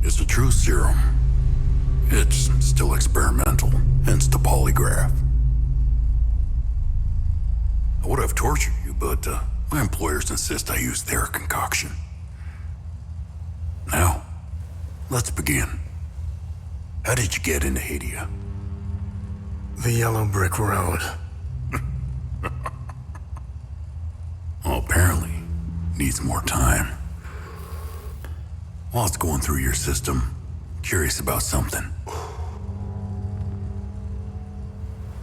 It's a true serum. It's still experimental, hence the polygraph. I would have tortured you, but my employers insist I use their concoction. Now, let's begin. How did you get into Hadia? The yellow brick road. Well, apparently, needs more time. While it's going through your system, curious about something.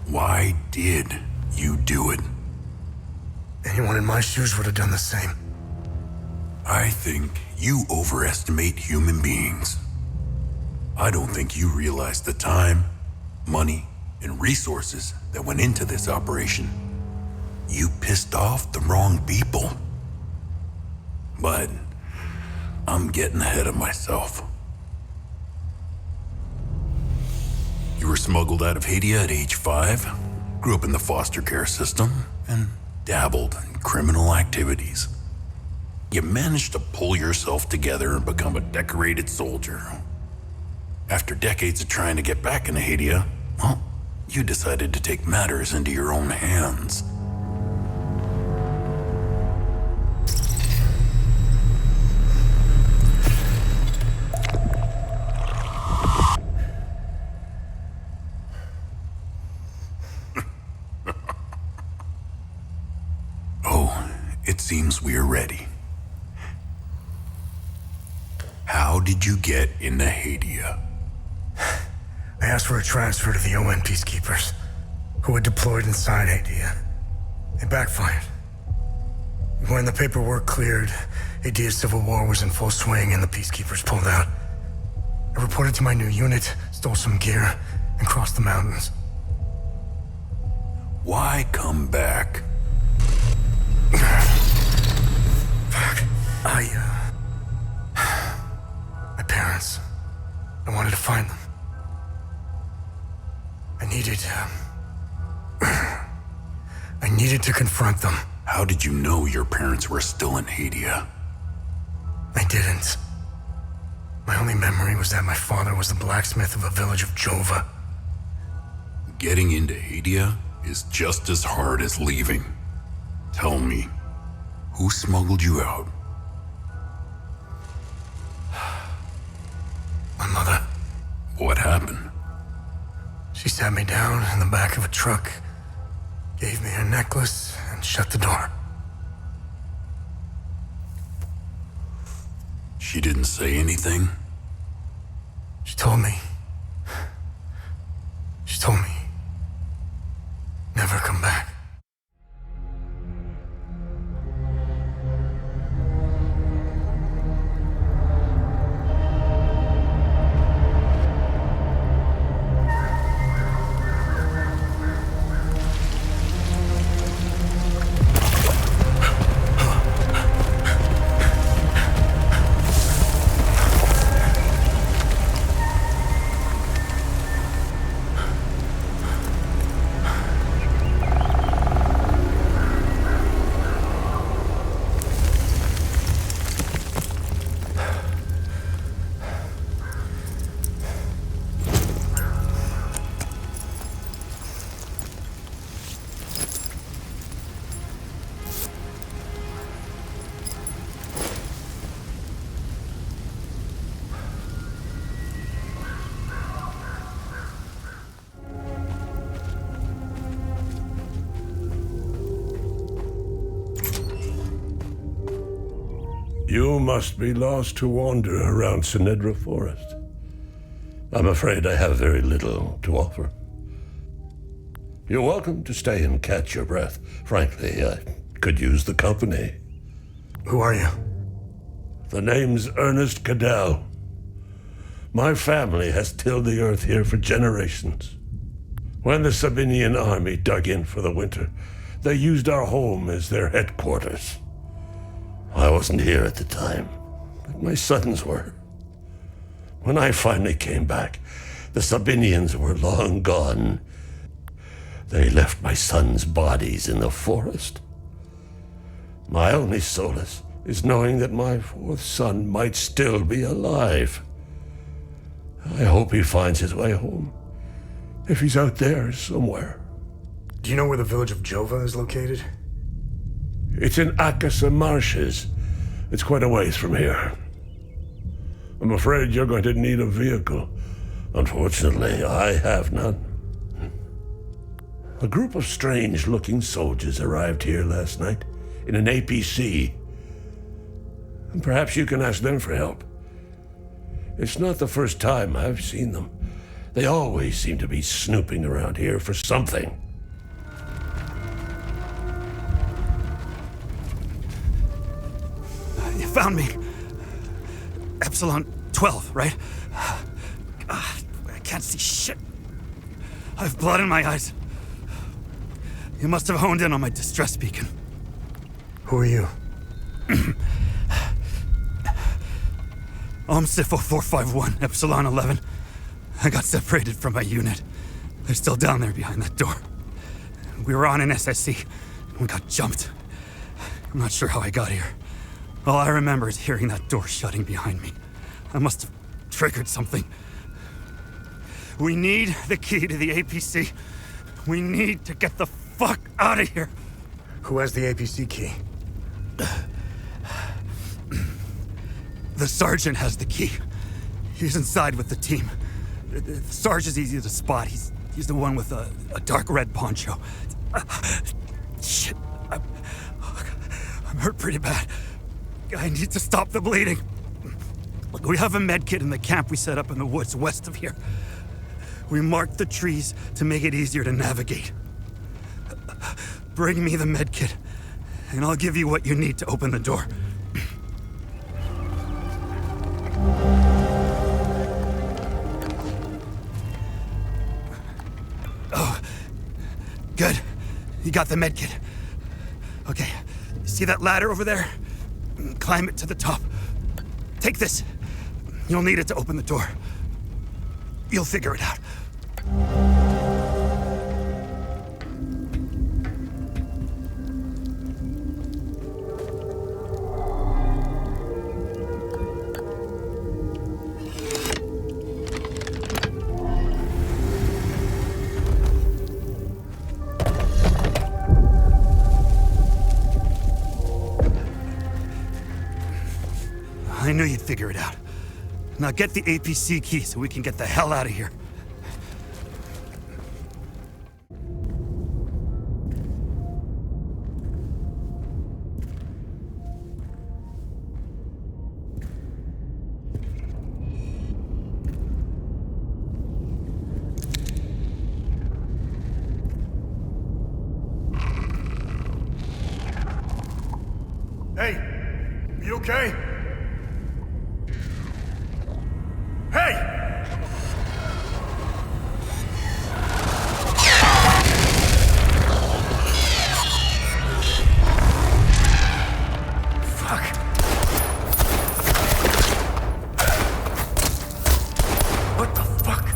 Why did you do it? Anyone in my shoes would have done the same. I think you overestimate human beings. I don't think you realize the time, money, and resources that went into this operation. You pissed off the wrong people. But I'm getting ahead of myself. You were smuggled out of Hadia at age 5, grew up in the foster care system, and dabbled in criminal activities. You managed to pull yourself together and become a decorated soldier. After decades of trying to get back into Hadia, well, you decided to take matters into your own hands. It seems we are ready. How did you get into Hadia? I asked for a transfer to the UN peacekeepers, who had deployed inside Hadia. It backfired. When the paperwork cleared, Hadia's civil war was in full swing and the peacekeepers pulled out. I reported to my new unit, stole some gear, and crossed the mountains. Why come back? My parents. I wanted to find them. I needed to confront them. How did you know your parents were still in Hadia? I didn't. My only memory was that my father was the blacksmith of a village of Jova. Getting into Hadia is just as hard as leaving. Tell me, who smuggled you out? My mother. What happened? She sat me down in the back of a truck, gave me a necklace, and shut the door. She didn't say anything? She told me, never come back. You must be lost to wander around Sinedra Forest. I'm afraid I have very little to offer. You're welcome to stay and catch your breath. Frankly, I could use the company. Who are you? The name's Ernest Cadell. My family has tilled the earth here for generations. When the Sabinian army dug in for the winter, they used our home as their headquarters. I wasn't here at the time, but my sons were. When I finally came back, the Sabinians were long gone. They left my sons' bodies in the forest. My only solace is knowing that my fourth son might still be alive. I hope he finds his way home, if he's out there somewhere. Do you know where the village of Jova is located? It's in Akasa Marshes. It's quite a ways from here. I'm afraid you're going to need a vehicle. Unfortunately, I have none. A group of strange-looking soldiers arrived here last night in an APC. And perhaps you can ask them for help. It's not the first time I've seen them. They always seem to be snooping around here for something. You found me. Epsilon 12, right? I can't see shit. I have blood in my eyes. You must have honed in on my distress beacon. Who are you? Sifo 451, Epsilon 11. I got separated from my unit. They're still down there behind that door. We were on an SSC. We got jumped. I'm not sure how I got here. All I remember is hearing that door shutting behind me. I must have triggered something. We need the key to the APC. We need to get the fuck out of here. Who has the APC key? The sergeant has the key. He's inside with the team. The Sarge is easy to spot. He's the one with a dark red poncho. Shit. I'm hurt pretty bad. I need to stop the bleeding. Look, we have a med kit in the camp we set up in the woods west of here. We marked the trees to make it easier to navigate. Bring me the med kit, and I'll give you what you need to open the door. Oh, good. You got the med kit. Okay, see that ladder over there? Climb it to the top. Take this. You'll need it to open the door. You'll figure it out. I knew you'd figure it out. Now get the APC key so we can get the hell out of here. Hey! You okay? Hey! Fuck. What the fuck?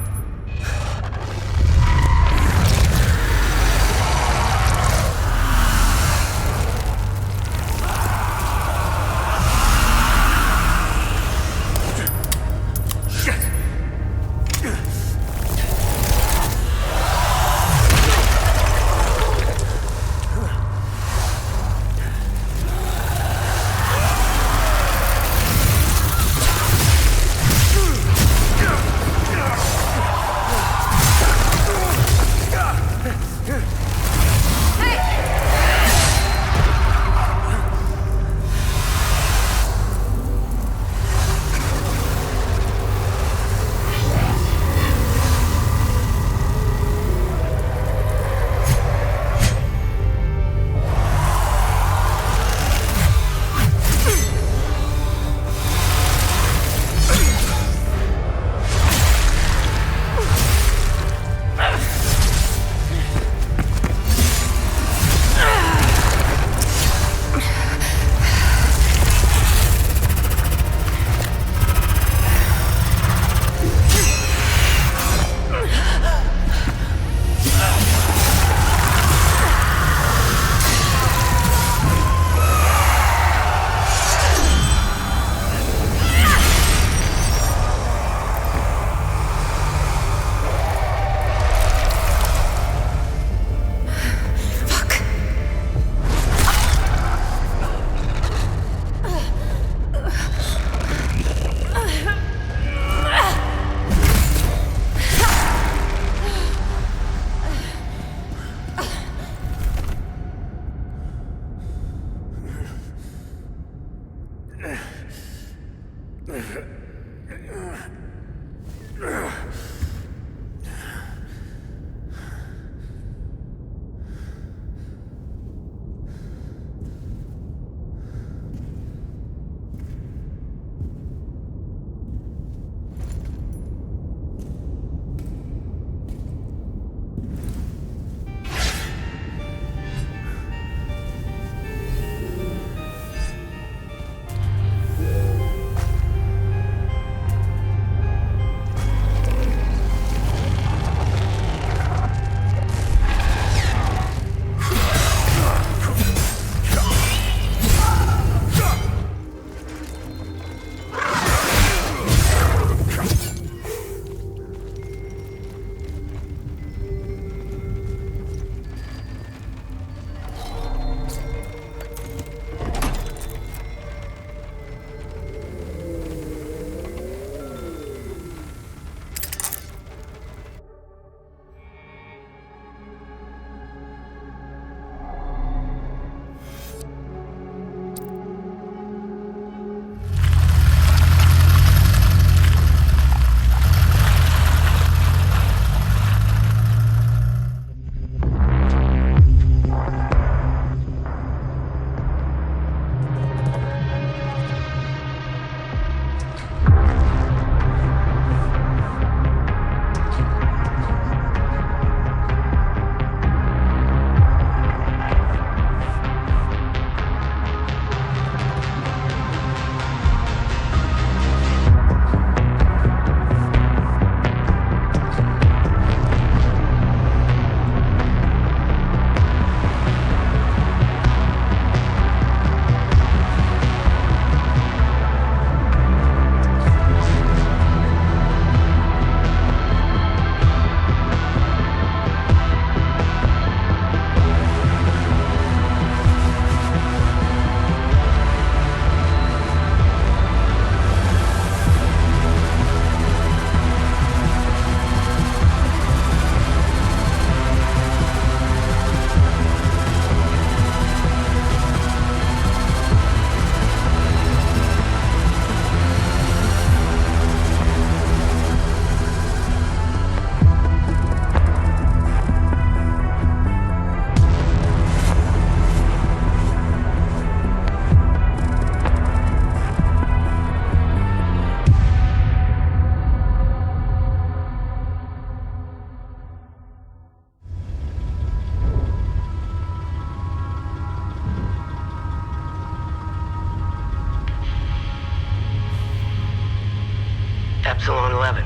Epsilon 11.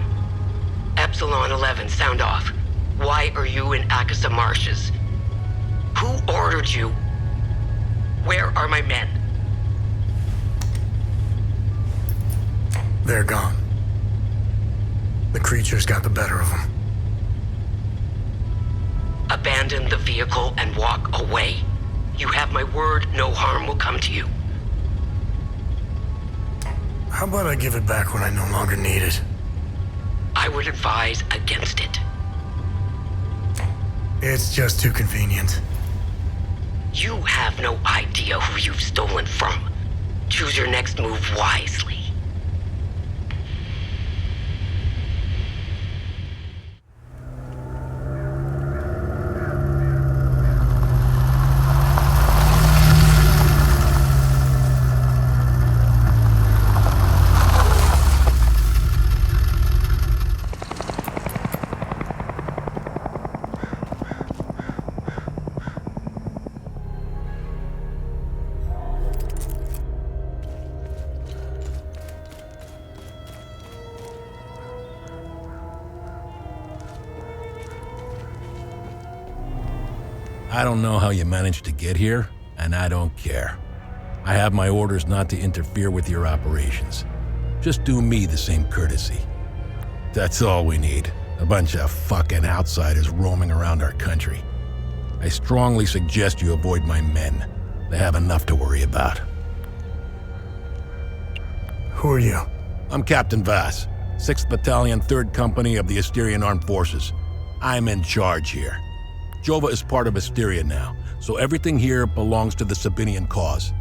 Epsilon 11, sound off. Why are you in Akasa Marshes? Who ordered you? Where are my men? They're gone. The creatures got the better of them. Abandon the vehicle and walk away. You have my word, no harm will come to you. How about I give it back when I no longer need it? I would advise against it. It's just too convenient. You have no idea who you've stolen from. Choose your next move wisely. I don't know how you managed to get here, and I don't care. I have my orders not to interfere with your operations. Just do me the same courtesy. That's all we need. A bunch of fucking outsiders roaming around our country. I strongly suggest you avoid my men. They have enough to worry about. Who are you? I'm Captain Vass, 6th Battalion, 3rd Company of the Asterian Armed Forces. I'm in charge here. Jova is part of Asteria now, so everything here belongs to the Sabinian cause.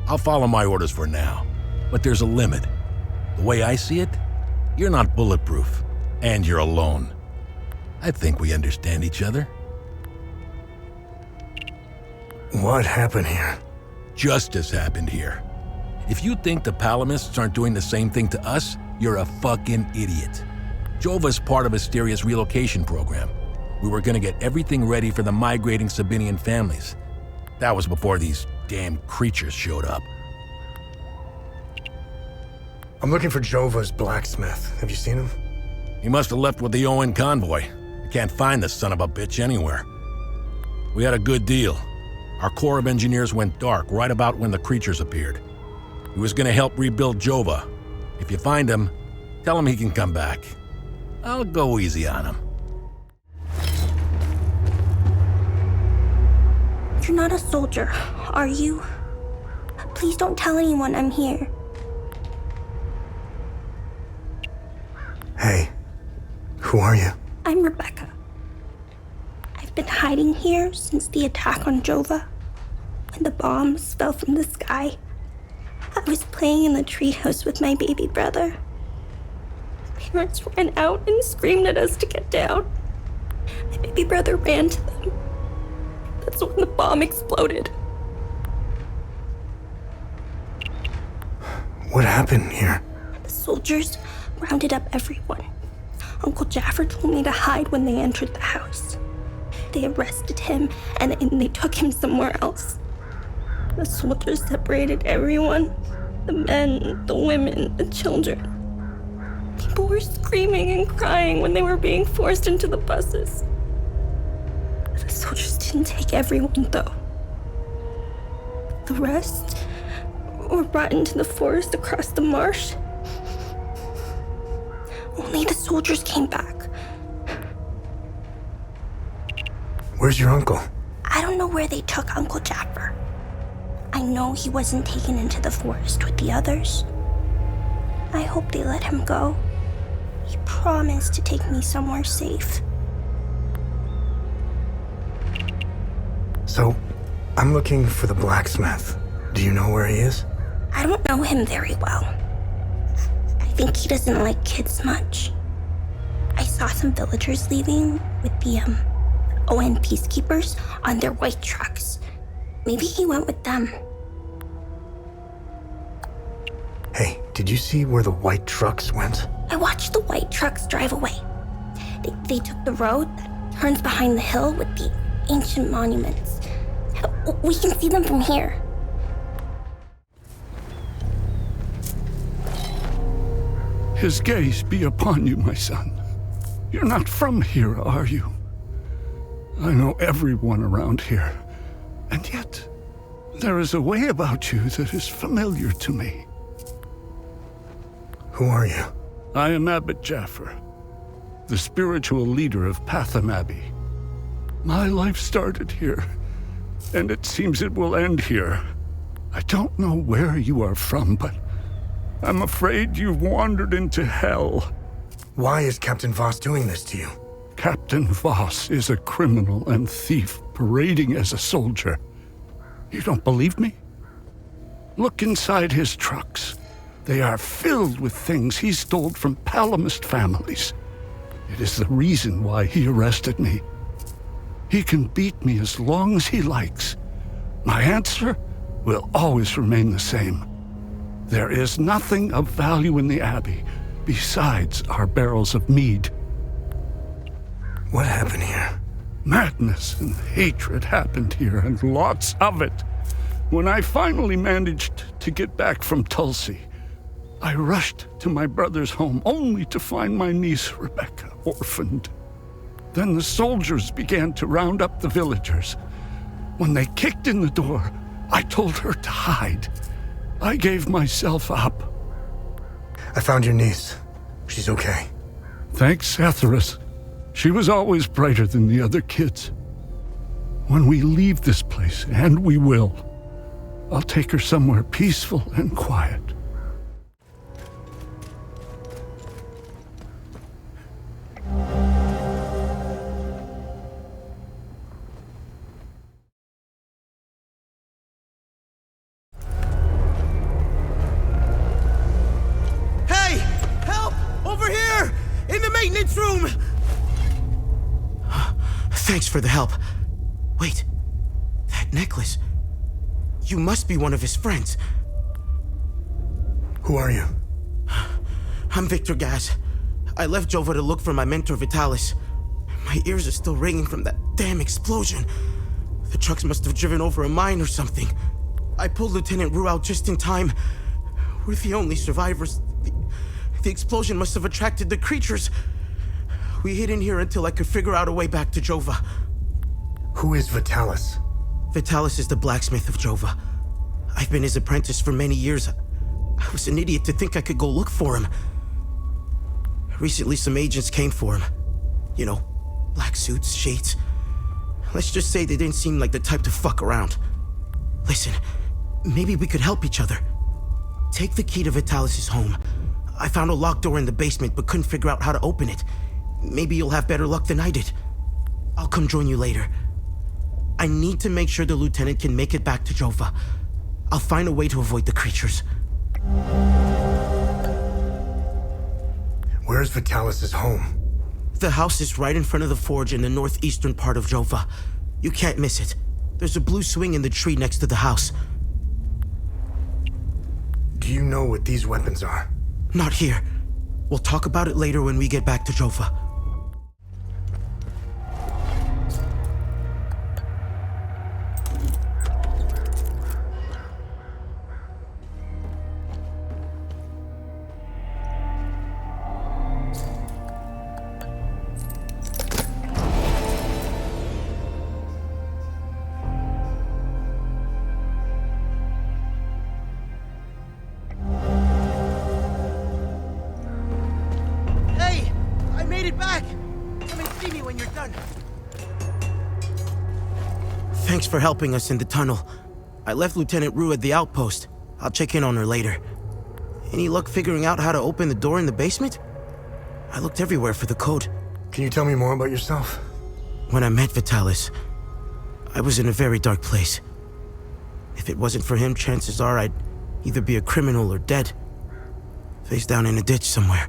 I'll follow my orders for now, but there's a limit. The way I see it, you're not bulletproof, and you're alone. I think we understand each other. What happened here? Justice happened here. If you think the Palamists aren't doing the same thing to us, you're a fucking idiot. Jova's part of Asteria's relocation program. We were gonna get everything ready for the migrating Sabinian families. That was before these damn creatures showed up. I'm looking for Jova's blacksmith. Have you seen him? He must have left with the Owen convoy. I can't find the son of a bitch anywhere. We had a good deal. Our Corps of Engineers went dark right about when the creatures appeared. He was gonna help rebuild Jova. If you find him, tell him he can come back. I'll go easy on him. You're not a soldier, are you? Please don't tell anyone I'm here. Hey, who are you? I'm Rebecca. I've been hiding here since the attack on Jova. When the bombs fell from the sky, I was playing in the treehouse with my baby brother. Parents ran out and screamed at us to get down. My baby brother ran to them. That's when the bomb exploded. What happened here? The soldiers rounded up everyone. Uncle Jaffer told me to hide when they entered the house. They arrested him and they took him somewhere else. The soldiers separated everyone. The men, the women, the children. People were screaming and crying when they were being forced into the buses. The soldiers didn't take everyone, though. The rest were brought into the forest across the marsh. Only the soldiers came back. Where's your uncle? I don't know where they took Uncle Jaffer. I know he wasn't taken into the forest with the others. I hope they let him go. He promised to take me somewhere safe. So, I'm looking for the blacksmith. Do you know where he is? I don't know him very well. I think he doesn't like kids much. I saw some villagers leaving with the ON peacekeepers on their white trucks. Maybe he went with them. Hey, did you see where the white trucks went? I watched the white trucks drive away. They took the road that turns behind the hill with the ancient monuments. We can see them from here. His gaze be upon you, my son. You're not from here, are you? I know everyone around here, and yet there is a way about you that is familiar to me. Who are you? I am Abbot Jaffer, the spiritual leader of Patham Abbey. My life started here, and it seems it will end here. I don't know where you are from, but I'm afraid you've wandered into hell. Why is Captain Voss doing this to you? Captain Voss is a criminal and thief parading as a soldier. You don't believe me? Look inside his trucks. They are filled with things he stole from Palamist families. It is the reason why he arrested me. He can beat me as long as he likes. My answer will always remain the same. There is nothing of value in the Abbey besides our barrels of mead. What happened here? Madness and hatred happened here, and lots of it. When I finally managed to get back from Tulsi, I rushed to my brother's home only to find my niece, Rebecca, orphaned. Then the soldiers began to round up the villagers. When they kicked in the door, I told her to hide. I gave myself up. I found your niece. She's okay. Thanks, Etheris. She was always brighter than the other kids. When we leave this place, and we will, I'll take her somewhere peaceful and quiet. Hey! Lieutenant's room! Thanks for the help. Wait, that necklace. You must be one of his friends. Who are you? I'm Victor Gaz. I left Jova to look for my mentor Vitalis. My ears are still ringing from that damn explosion. The trucks must have driven over a mine or something. I pulled Lieutenant Rue out just in time. We're the only survivors. The explosion must have attracted the creatures. We hid in here until I could figure out a way back to Jova. Who is Vitalis? Vitalis is the blacksmith of Jova. I've been his apprentice for many years. I was an idiot to think I could go look for him. Recently, some agents came for him. You know, black suits, shades. Let's just say they didn't seem like the type to fuck around. Listen, maybe we could help each other. Take the key to Vitalis' home. I found a locked door in the basement but couldn't figure out how to open it. Maybe you'll have better luck than I did. I'll come join you later. I need to make sure the lieutenant can make it back to Jova. I'll find a way to avoid the creatures. Where's Vitalis' home? The house is right in front of the forge in the northeastern part of Jova. You can't miss it. There's a blue swing in the tree next to the house. Do you know what these weapons are? Not here. We'll talk about it later when we get back to Jova. Thanks for helping us in the tunnel. I left Lieutenant Rue at the outpost. I'll check in on her later. Any luck figuring out how to open the door in the basement? I looked everywhere for the code. Can you tell me more about yourself? When I met Vitalis, I was in a very dark place. If it wasn't for him, chances are I'd either be a criminal or dead. Face down in a ditch somewhere.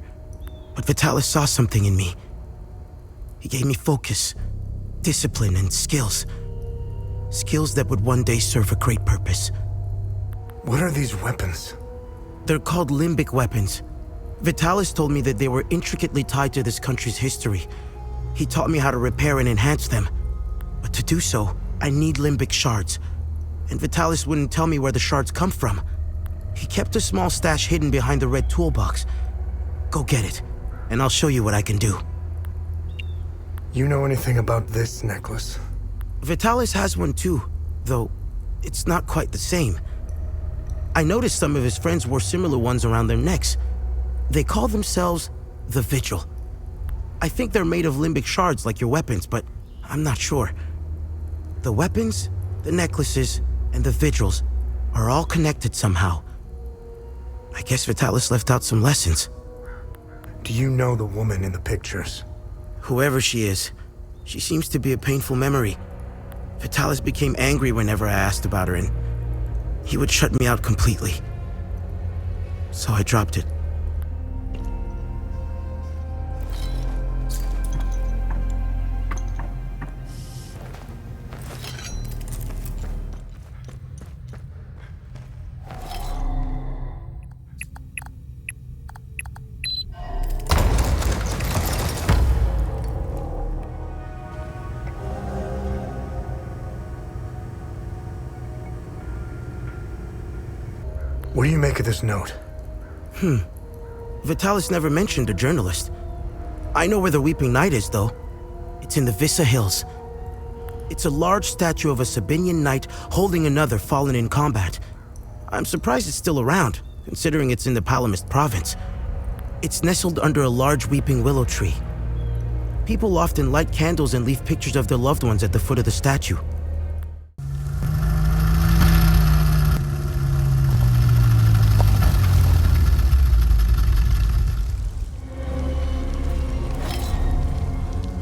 But Vitalis saw something in me. He gave me focus, discipline, and skills. Skills that would one day serve a great purpose. What are these weapons? They're called limbic weapons. Vitalis told me that they were intricately tied to this country's history. He taught me how to repair and enhance them. But to do so, I need limbic shards. And Vitalis wouldn't tell me where the shards come from. He kept a small stash hidden behind the red toolbox. Go get it, and I'll show you what I can do. You know anything about this necklace? Vitalis has one too, though it's not quite the same. I noticed some of his friends wore similar ones around their necks. They call themselves the Vigil. I think they're made of limbic shards like your weapons, but I'm not sure. The weapons, the necklaces, and the Vigils are all connected somehow. I guess Vitalis left out some lessons. Do you know the woman in the pictures? Whoever she is, she seems to be a painful memory. Vitalis became angry whenever I asked about her, and he would shut me out completely. So I dropped it. What do you make of this note? Vitalis never mentioned a journalist. I know where the Weeping Knight is, though. It's in the Vissa Hills. It's a large statue of a Sabinian knight holding another fallen in combat. I'm surprised it's still around, considering it's in the Palamist province. It's nestled under a large weeping willow tree. People often light candles and leave pictures of their loved ones at the foot of the statue.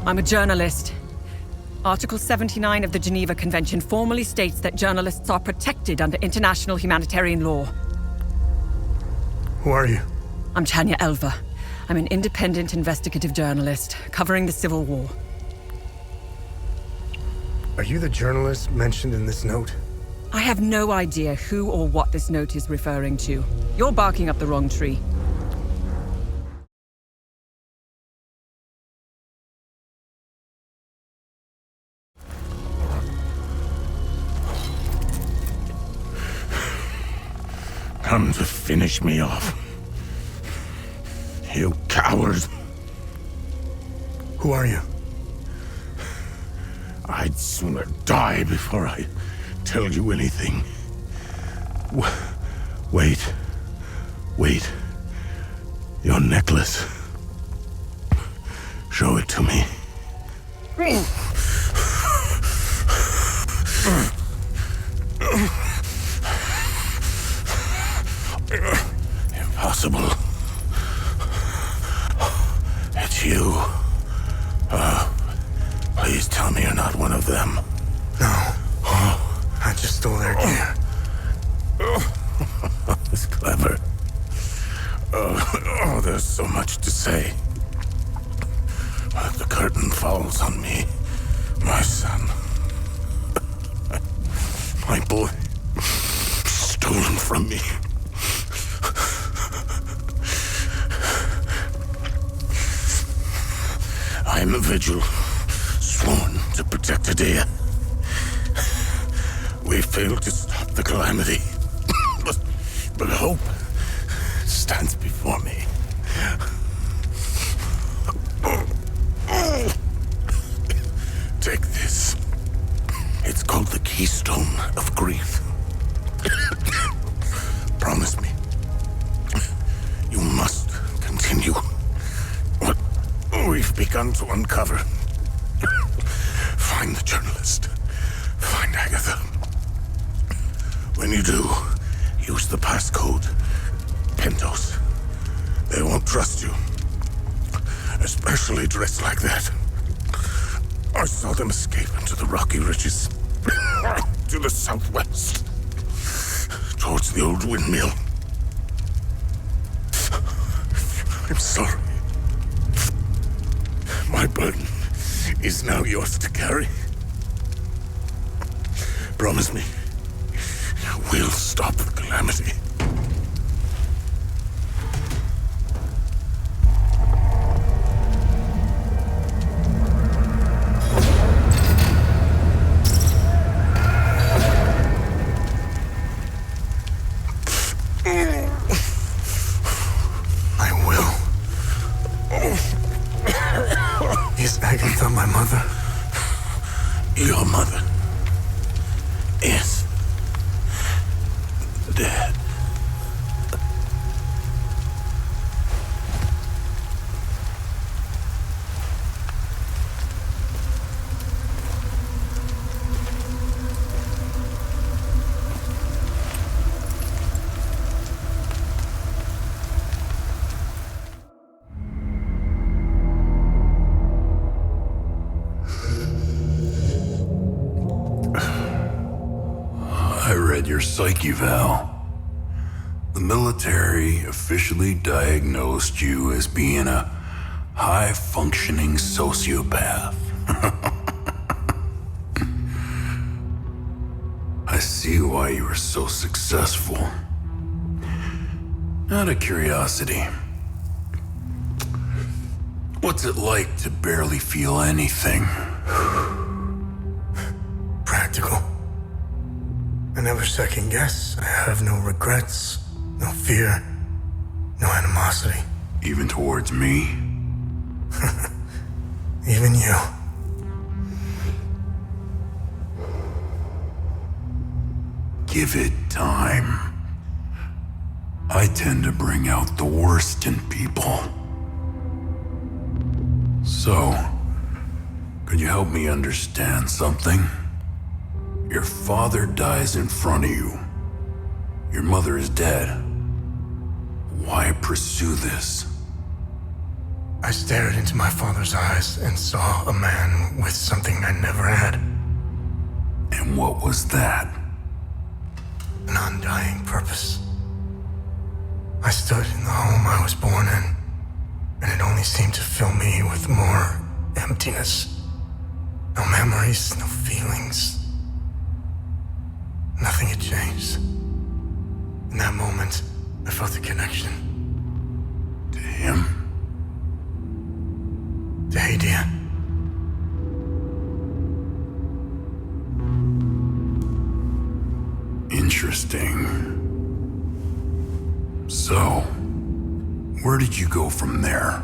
I'm a journalist. Article 79 of the Geneva Convention formally states that journalists are protected under international humanitarian law. Who are you? I'm Tanya Elva. I'm an independent investigative journalist covering the Civil War. Are you the journalist mentioned in this note? I have no idea who or what this note is referring to. You're barking up the wrong tree. Come to finish me off. You coward. Who are you? I'd sooner die before I tell you anything. Wait. Wait. Your necklace. Show it to me. Impossible. It's you. Please tell me you're not one of them. No. I just stole their gear. It's clever. Oh, there's so much to say. But the curtain falls on me, my son. My boy, stolen from me. I am a vigil, sworn to protect Adea. We failed to stop the calamity, but hope stands before me. Take this. It's called the Keystone of Grief. Promise me, you must continue what we've begun to uncover. Find the journalist. Find Agatha. When you do, use the passcode. Pentos. They won't trust you. Especially dressed like that. I saw them escape into the rocky ridges. To the southwest. Towards the old windmill. I'm sorry. My burden is now yours to carry. Promise me, we'll stop the calamity. I will. Is Agatha my mother? Your mother is dead. I read your psyche eval. The military officially diagnosed you as being a high-functioning sociopath. I see why you were so successful. Out of curiosity, what's it like to barely feel anything? Practical. I never second guess. I have no regrets, no fear, no animosity. Even towards me? Even you. Give it time. I tend to bring out the worst in people. So, could you help me understand something? Your father dies in front of you. Your mother is dead. Why pursue this? I stared into my father's eyes and saw a man with something I never had. And what was that? An undying purpose. I stood in the home I was born in and it only seemed to fill me with more emptiness. No memories, no feelings. Nothing had changed. In that moment, I felt a connection. To him? To Hadia. Interesting. So, where did you go from there?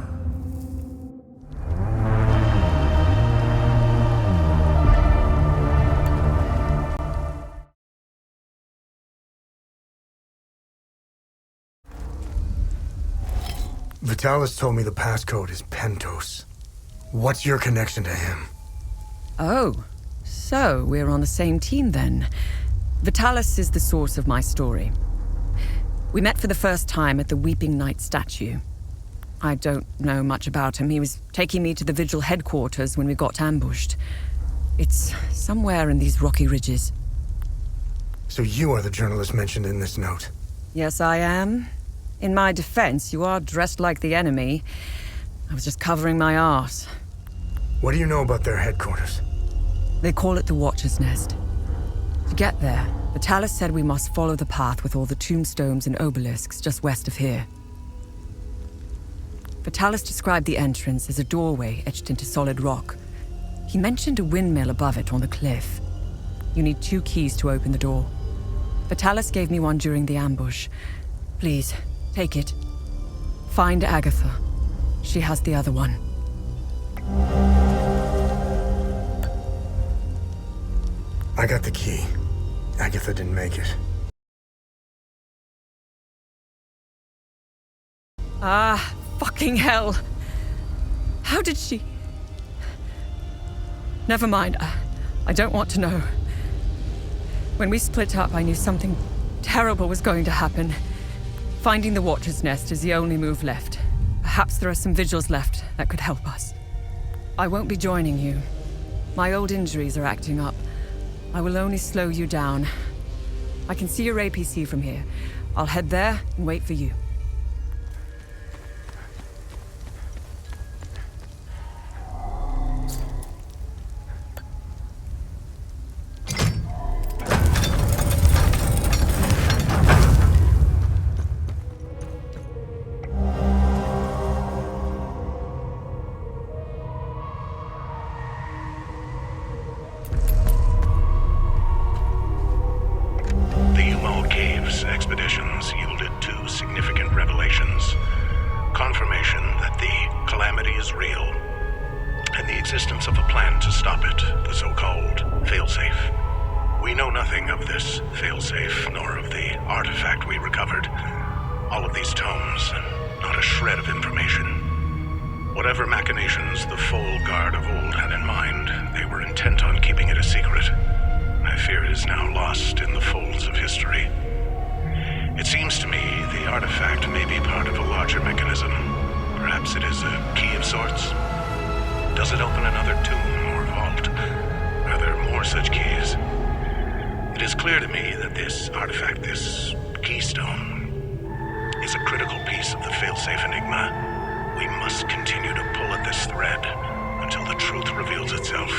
Vitalis told me the passcode is Pentos. What's your connection to him? Oh, so we're on the same team then. Vitalis is the source of my story. We met for the first time at the Weeping Knight statue. I don't know much about him. He was taking me to the Vigil headquarters when we got ambushed. It's somewhere in these rocky ridges. So you are the journalist mentioned in this note? Yes, I am. In my defense, you are dressed like the enemy. I was just covering my arse. What do you know about their headquarters? They call it the Watcher's Nest. To get there, Vitalis said we must follow the path with all the tombstones and obelisks just west of here. Vitalis described the entrance as a doorway etched into solid rock. He mentioned a windmill above it on the cliff. You need 2 keys to open the door. Vitalis gave me one during the ambush. Please, take it. Find Agatha. She has the other one. I got the key. Agatha didn't make it. Ah, fucking hell. How did she... Never mind. I don't want to know. When we split up, I knew something terrible was going to happen. Finding the Watcher's Nest is the only move left. Perhaps there are some vigils left that could help us. I won't be joining you. My old injuries are acting up. I will only slow you down. I can see your APC from here. I'll head there and wait for you. Expeditions yielded 2 significant revelations. Confirmation that the calamity is real, and the existence of a plan to stop it, the so-called failsafe. We know nothing of this failsafe, nor of the artifact we recovered. All of these tomes, and not a shred of information. Whatever machinations the full guard of old had in mind, they were intent on keeping it a secret. I fear it is now lost in the folds of history. It seems to me the artifact may be part of a larger mechanism. Perhaps it is a key of sorts. Does it open another tomb or vault? Are there more such keys? It is clear to me that this artifact, this keystone, is a critical piece of the failsafe enigma. We must continue to pull at this thread until the truth reveals itself.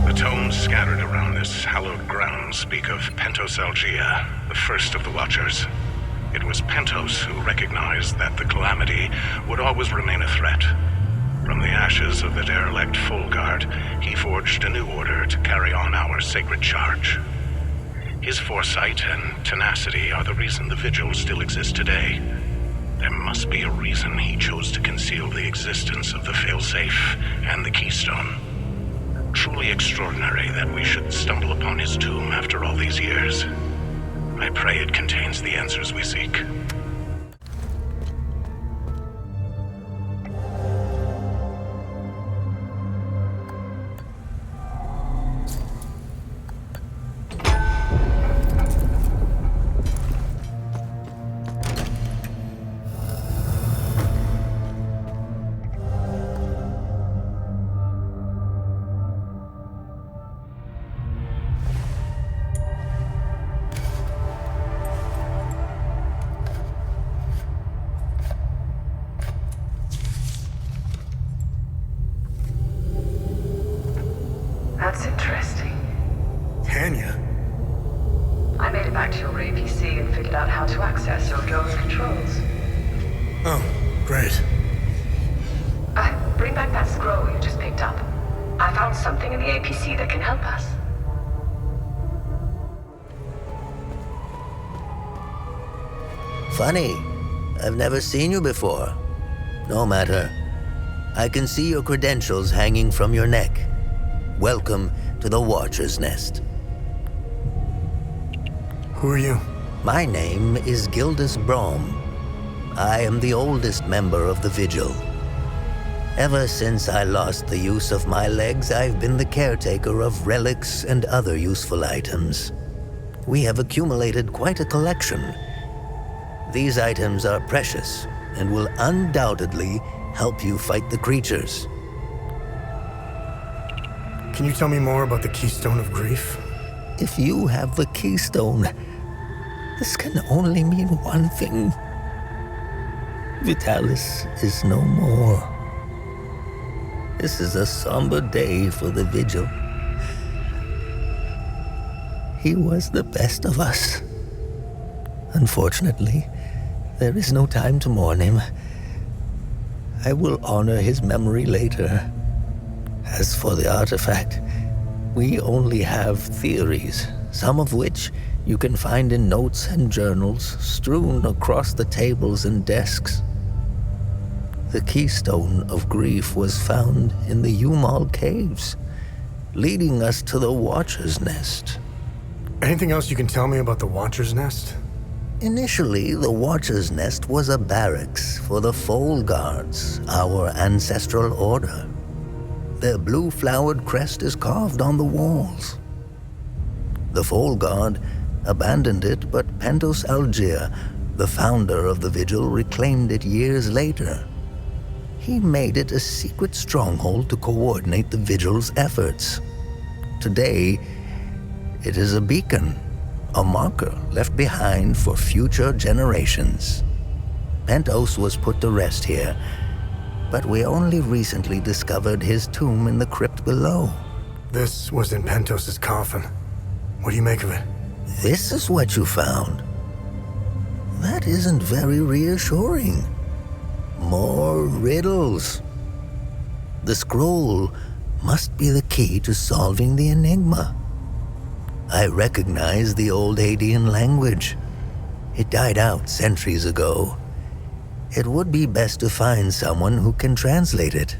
The tomes scattered around this hallowed ground speak of Pentosalgia, the first of the Watchers. It was Pentos who recognized that the calamity would always remain a threat. From the ashes of the derelict Full Guard, he forged a new order to carry on our sacred charge. His foresight and tenacity are the reason the Vigil still exists today. There must be a reason he chose to conceal the existence of the failsafe and the keystone. Truly extraordinary that we should stumble upon his tomb after all these years. I pray it contains the answers we seek. I made it back to your APC and figured out how to access your drone's controls. Oh, great. Bring back that scroll you just picked up. I found something in the APC that can help us. Funny. I've never seen you before. No matter. I can see your credentials hanging from your neck. Welcome to the Watcher's Nest. Who are you? My name is Gildas Brom. I am the oldest member of the Vigil. Ever since I lost the use of my legs, I've been the caretaker of relics and other useful items. We have accumulated quite a collection. These items are precious and will undoubtedly help you fight the creatures. Can you tell me more about the Keystone of Grief? If you have the Keystone, this can only mean one thing. Vitalis is no more. This is a somber day for the Vigil. He was the best of us. Unfortunately, there is no time to mourn him. I will honor his memory later. As for the artifact, we only have theories, some of which you can find in notes and journals strewn across the tables and desks. The Keystone of Grief was found in the Umal Caves, leading us to the Watcher's Nest. Anything else you can tell me about the Watcher's Nest? Initially, the Watcher's Nest was a barracks for the Foal Guards, our ancestral order. Their blue-flowered crest is carved on the walls. The Foal Guard abandoned it, but Pentos Algier, the founder of the Vigil, reclaimed it years later. He made it a secret stronghold to coordinate the Vigil's efforts. Today, it is a beacon, a marker left behind for future generations. Pentos was put to rest here, but we only recently discovered his tomb in the crypt below. This was in Pentos' coffin. What do you make of it? This is what you found. That isn't very reassuring. More riddles. The scroll must be the key to solving the enigma. I recognize the old Hadean language. It died out centuries ago. It would be best to find someone who can translate it.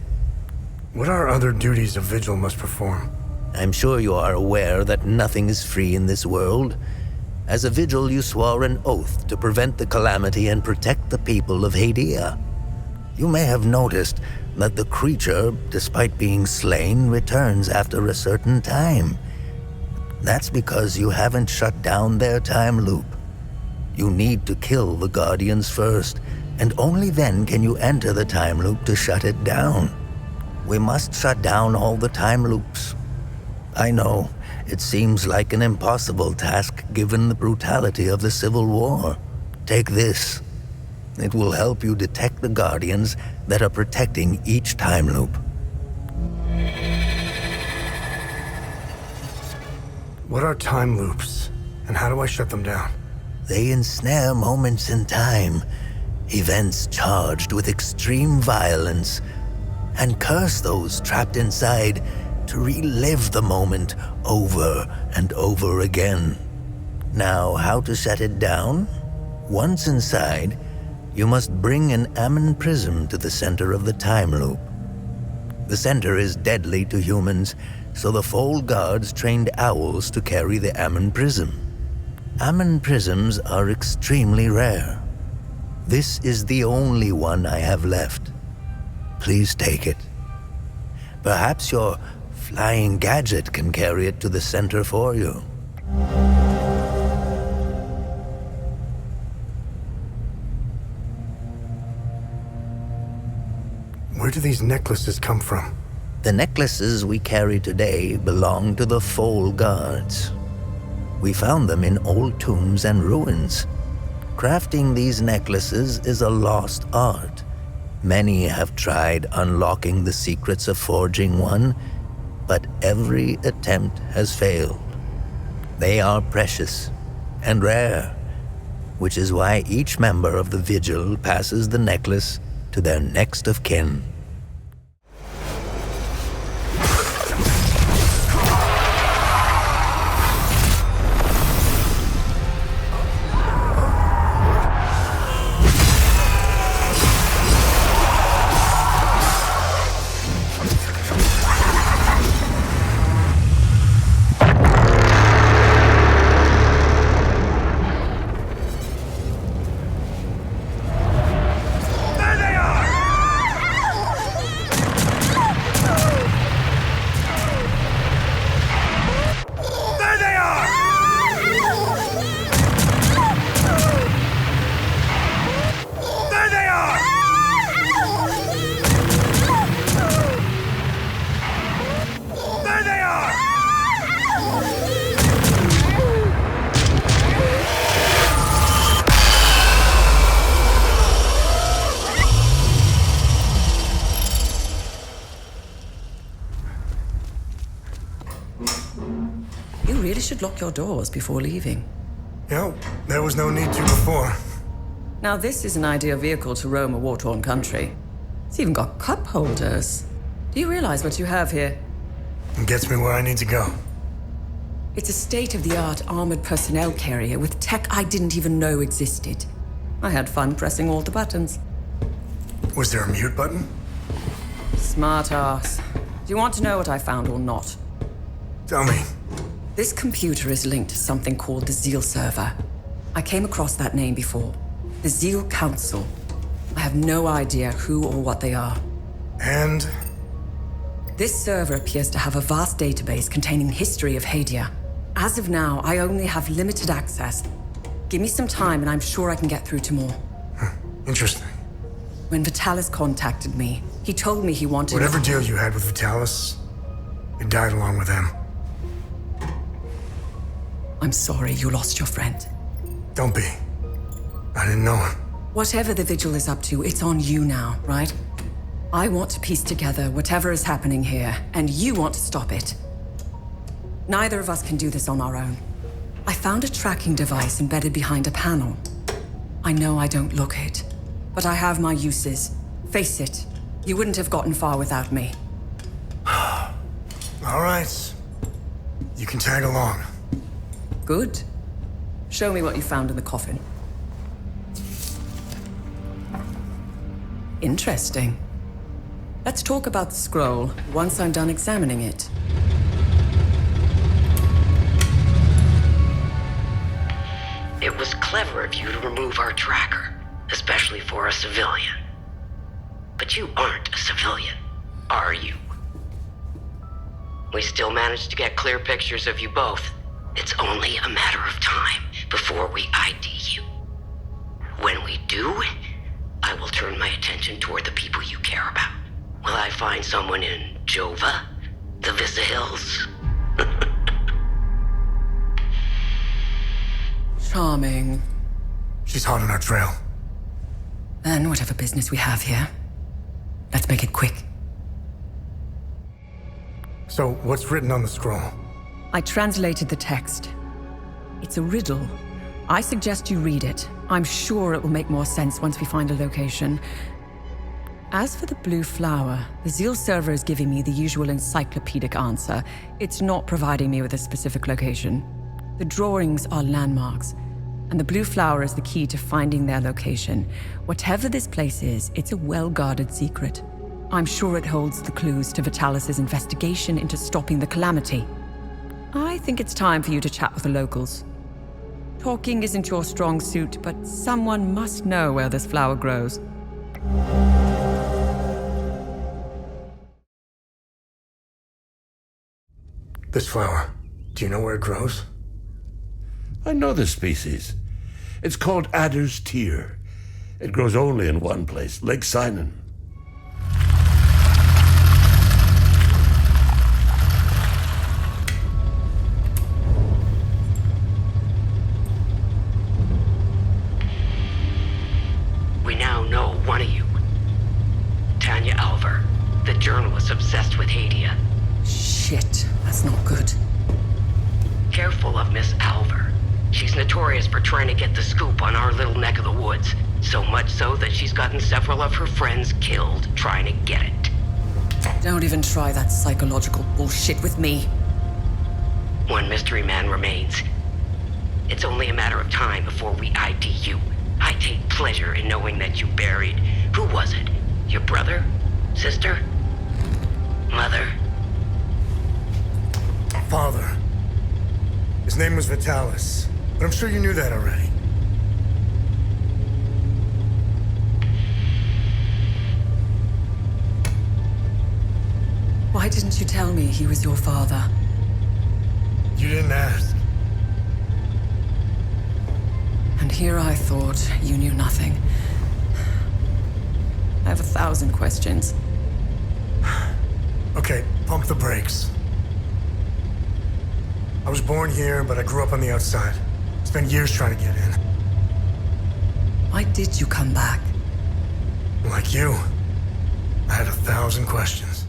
What are other duties a Vigil must perform? I'm sure you are aware that nothing is free in this world. As a Vigil, you swore an oath to prevent the calamity and protect the people of Hadea. You may have noticed that the creature, despite being slain, returns after a certain time. That's because you haven't shut down their time loop. You need to kill the Guardians first, and only then can you enter the time loop to shut it down. We must shut down all the time loops. I know, it seems like an impossible task given the brutality of the Civil War. Take this. It will help you detect the Guardians that are protecting each time loop. What are time loops, and how do I shut them down? They ensnare moments in time, events charged with extreme violence, and curse those trapped inside to relive the moment over and over again. Now, how to shut it down? Once inside, you must bring an Ammon prism to the center of the time loop. The center is deadly to humans, so the Foal Guards trained owls to carry the Ammon prism. Ammon prisms are extremely rare. This is the only one I have left. Please take it. Perhaps your flying gadget can carry it to the center for you. Where do these necklaces come from? The necklaces we carry today belong to the Foal Guards. We found them in old tombs and ruins. Crafting these necklaces is a lost art. Many have tried unlocking the secrets of forging one, but every attempt has failed. They are precious, and rare, which is why each member of the Vigil passes the necklace to their next of kin. You really should lock your doors before leaving. Yeah, there was no need to before. Now this is an ideal vehicle to roam a war-torn country. It's even got cup holders. Do you realize what you have here? It gets me where I need to go. It's a state-of-the-art armored personnel carrier with tech I didn't even know existed. I had fun pressing all the buttons. Was there a mute button? Smart ass. Do you want to know what I found or not? Tell me. This computer is linked to something called the Zeal server. I came across that name before. The Zeal Council. I have no idea who or what they are. And? This server appears to have a vast database containing history of Hadia. As of now, I only have limited access. Give me some time and I'm sure I can get through to more. Interesting. When Vitalis contacted me, he told me he wanted... Whatever deal you had with Vitalis, it died along with him. I'm sorry you lost your friend. Don't be. I didn't know him. Whatever the Vigil is up to, it's on you now, right? I want to piece together whatever is happening here, and you want to stop it. Neither of us can do this on our own. I found a tracking device embedded behind a panel. I know I don't look it, but I have my uses. Face it, you wouldn't have gotten far without me. All right. You can tag along. Good. Show me what you found in the coffin. Interesting. Let's talk about the scroll once I'm done examining it. It was clever of you to remove our tracker, especially for a civilian. But you aren't a civilian, are you? We still managed to get clear pictures of you both. It's only a matter of time before we ID you. When we do, I will turn my attention toward the people you care about. Will I find someone in Jova? The Vista Hills? Charming. She's hot on our trail. Then whatever business we have here, let's make it quick. So, what's written on the scroll? I translated the text. It's a riddle. I suggest you read it. I'm sure it will make more sense once we find a location. As for the blue flower, the Zeal server is giving me the usual encyclopedic answer. It's not providing me with a specific location. The drawings are landmarks, and the blue flower is the key to finding their location. Whatever this place is, it's a well-guarded secret. I'm sure it holds the clues to Vitalis' investigation into stopping the calamity. I think it's time for you to chat with the locals. Talking isn't your strong suit, but someone must know where this flower grows. This flower, do you know where it grows? I know the species. It's called Adder's Tear. It grows only in one place, Lake Sinon. We now know one of you. Tanya Alver, the journalist obsessed with Hadia. Shit, that's not good. Careful of Miss Alver. She's notorious for trying to get the scoop on our little neck of the woods. So much so that she's gotten several of her friends killed trying to get it. Don't even try that psychological bullshit with me. One mystery man remains. It's only a matter of time before we ID you. I take pleasure in knowing that you buried... Who was it? Your brother? Sister? Mother? Father. His name was Vitalis, but I'm sure you knew that already. Why didn't you tell me he was your father? You didn't ask. And here I thought you knew nothing. I have 1,000 questions. Okay, pump the brakes. I was born here, but I grew up on the outside. Spent years trying to get in. Why did you come back? Like you, I had 1,000 questions.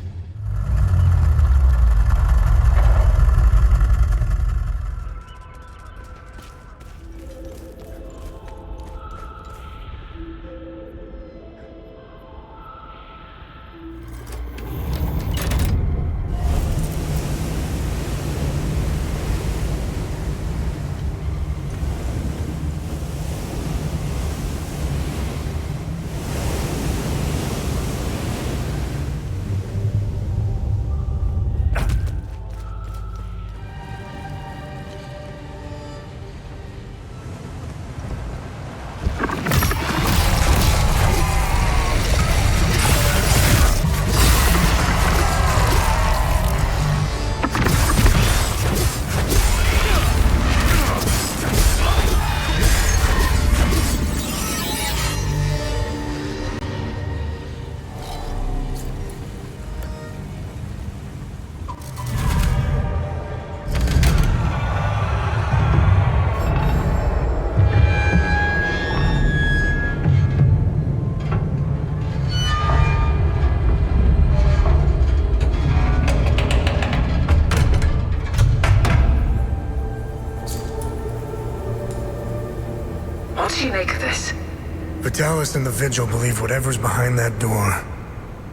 Vitalis and the Vigil believe whatever's behind that door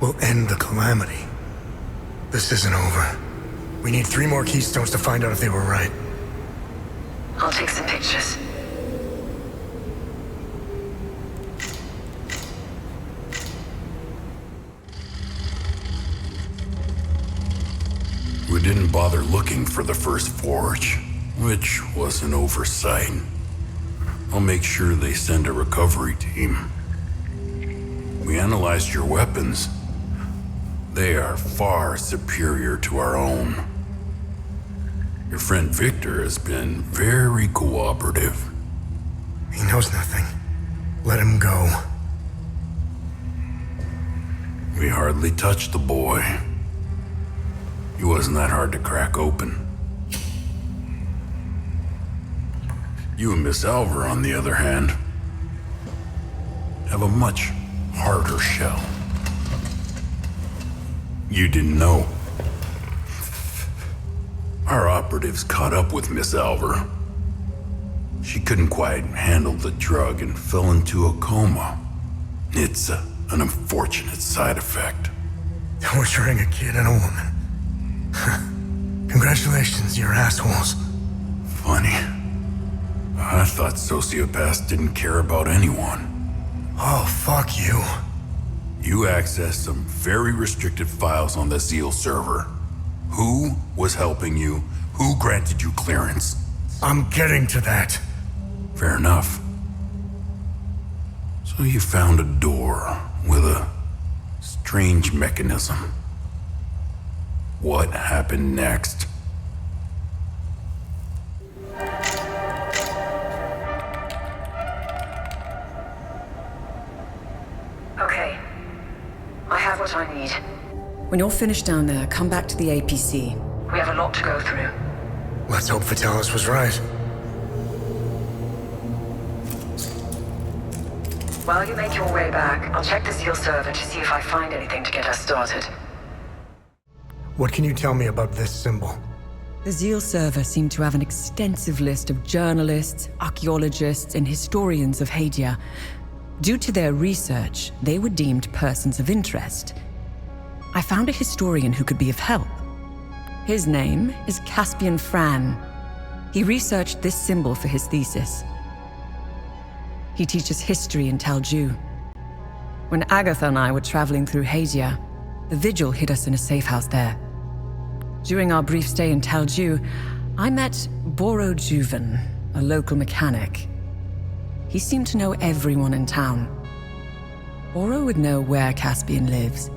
will end the calamity. This isn't over. We need 3 more keystones to find out if they were right. I'll take some pictures. We didn't bother looking for the first forge, which was an oversight. I'll make sure they send a recovery team. We analyzed your weapons. They are far superior to our own. Your friend Victor has been very cooperative. He knows nothing. Let him go. We hardly touched the boy. He wasn't that hard to crack open. You and Miss Alver, on the other hand, have a much harder shell. You didn't know. Our operatives caught up with Miss Alver. She couldn't quite handle the drug and fell into a coma. It's an unfortunate side effect. Torturing a kid and a woman. Congratulations, you're assholes. Funny. I thought sociopaths didn't care about anyone. Oh, fuck you. You accessed some very restricted files on the Zeal server. Who was helping you? Who granted you clearance? I'm getting to that. Fair enough. So you found a door with a strange mechanism. What happened next? Okay. I have what I need. When you're finished down there, come back to the APC. We have a lot to go through. Let's hope Vitalis was right. While you make your way back, I'll check the Zeal server to see if I find anything to get us started. What can you tell me about this symbol? The Zeal server seemed to have an extensive list of journalists, archaeologists, and historians of Hadia. Due to their research, they were deemed persons of interest. I found a historian who could be of help. His name is Caspian Fran. He researched this symbol for his thesis. He teaches history in Talju. When Agatha and I were traveling through Hadia, the Vigil hid us in a safe house there. During our brief stay in Talju, I met Boro Juven, a local mechanic. He seemed to know everyone in town. Boro would know where Caspian lives.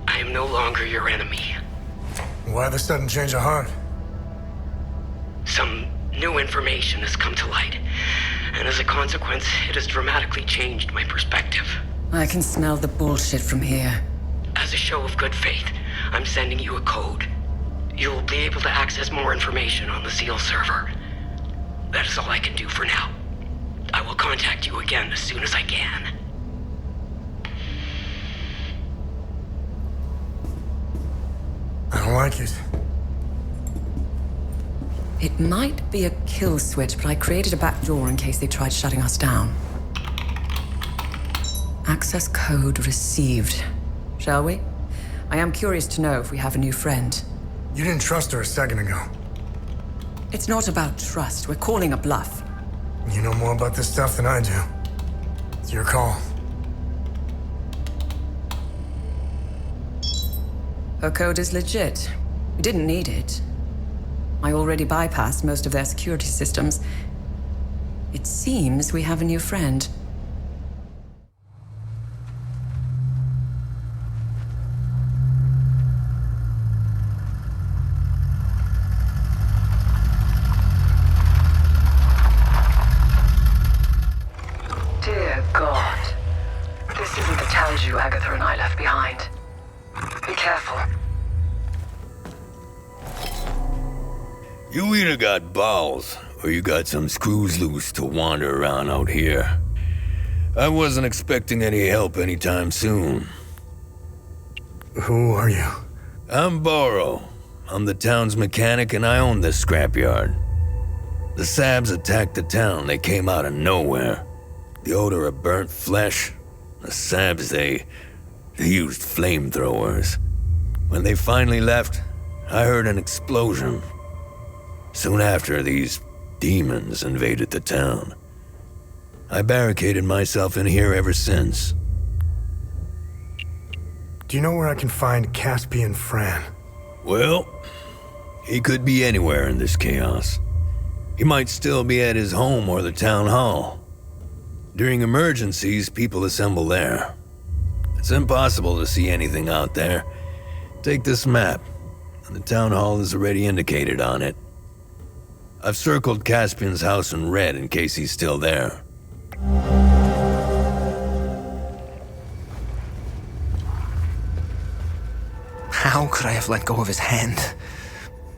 I am no longer your enemy. Why the sudden change of heart? Some new information has come to light, and as a consequence, it has dramatically changed my perspective. I can smell the bullshit from here. As a show of good faith, I'm sending you a code. You'll be able to access more information on the Zeal server. That is all I can do for now. I will contact you again as soon as I can. I don't like it. It might be a kill switch, but I created a back door in case they tried shutting us down. Access code received. Shall we? I am curious to know if we have a new friend. You didn't trust her a second ago. It's not about trust. We're calling a bluff. You know more about this stuff than I do. It's your call. Her code is legit. We didn't need it. I already bypassed most of their security systems. It seems we have a new friend. Dear God. This isn't the Talju Agatha and I left behind. Be careful. You either got balls, or you got some screws loose to wander around out here. I wasn't expecting any help anytime soon. Who are you? I'm Boro. I'm the town's mechanic and I own this scrapyard. The Sabs attacked the town. They came out of nowhere. The odor of burnt flesh. The Sabs, they used flamethrowers. When they finally left, I heard an explosion. Soon after, these demons invaded the town. I barricaded myself in here ever since. Do you know where I can find Caspian Fran? Well, he could be anywhere in this chaos. He might still be at his home or the town hall. During emergencies, people assemble there. It's impossible to see anything out there. Take this map, and the town hall is already indicated on it. I've circled Caspian's house in red in case he's still there. How could I have let go of his hand?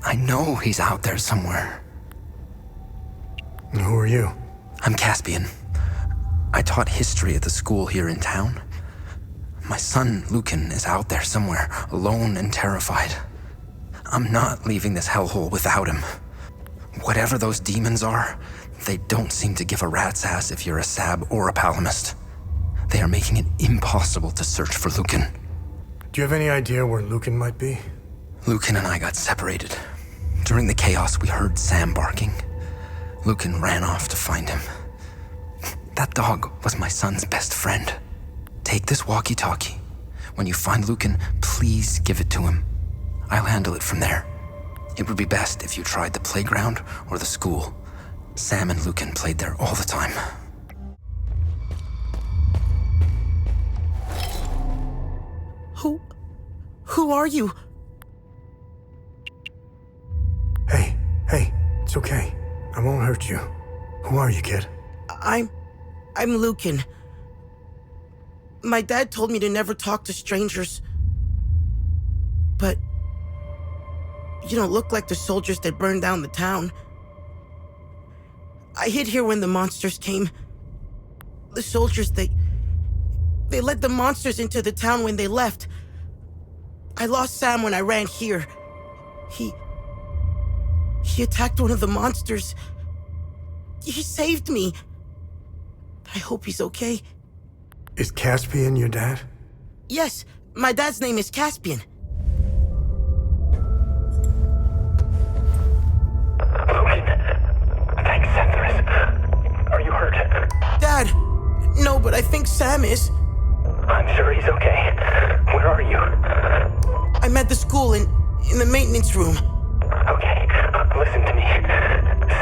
I know he's out there somewhere. And who are you? I'm Caspian. I taught history at the school here in town. My son, Lucan, is out there somewhere, alone and terrified. I'm not leaving this hellhole without him. Whatever those demons are, they don't seem to give a rat's ass if you're a Sab or a Palamist. They are making it impossible to search for Lucan. Do you have any idea where Lucan might be? Lucan and I got separated. During the chaos, we heard Sam barking. Lucan ran off to find him. That dog was my son's best friend. Take this walkie-talkie. When you find Lucan, please give it to him. I'll handle it from there. It would be best if you tried the playground or the school. Sam and Lucan played there all the time. Who are you? Hey, it's okay. I won't hurt you. Who are you, kid? I'm Lucan. My dad told me to never talk to strangers. But you don't look like the soldiers that burned down the town. I hid here when the monsters came. The soldiers, they led the monsters into the town when they left. I lost Sam when I ran here. He attacked one of the monsters. He saved me. I hope he's okay. Is Caspian your dad? Yes, my dad's name is Caspian. Logan, thanks, Centaurus. Are you hurt? Dad, no, but I think Sam is. I'm sure he's okay. Where are you? I'm at the school in the maintenance room. Okay, listen to me.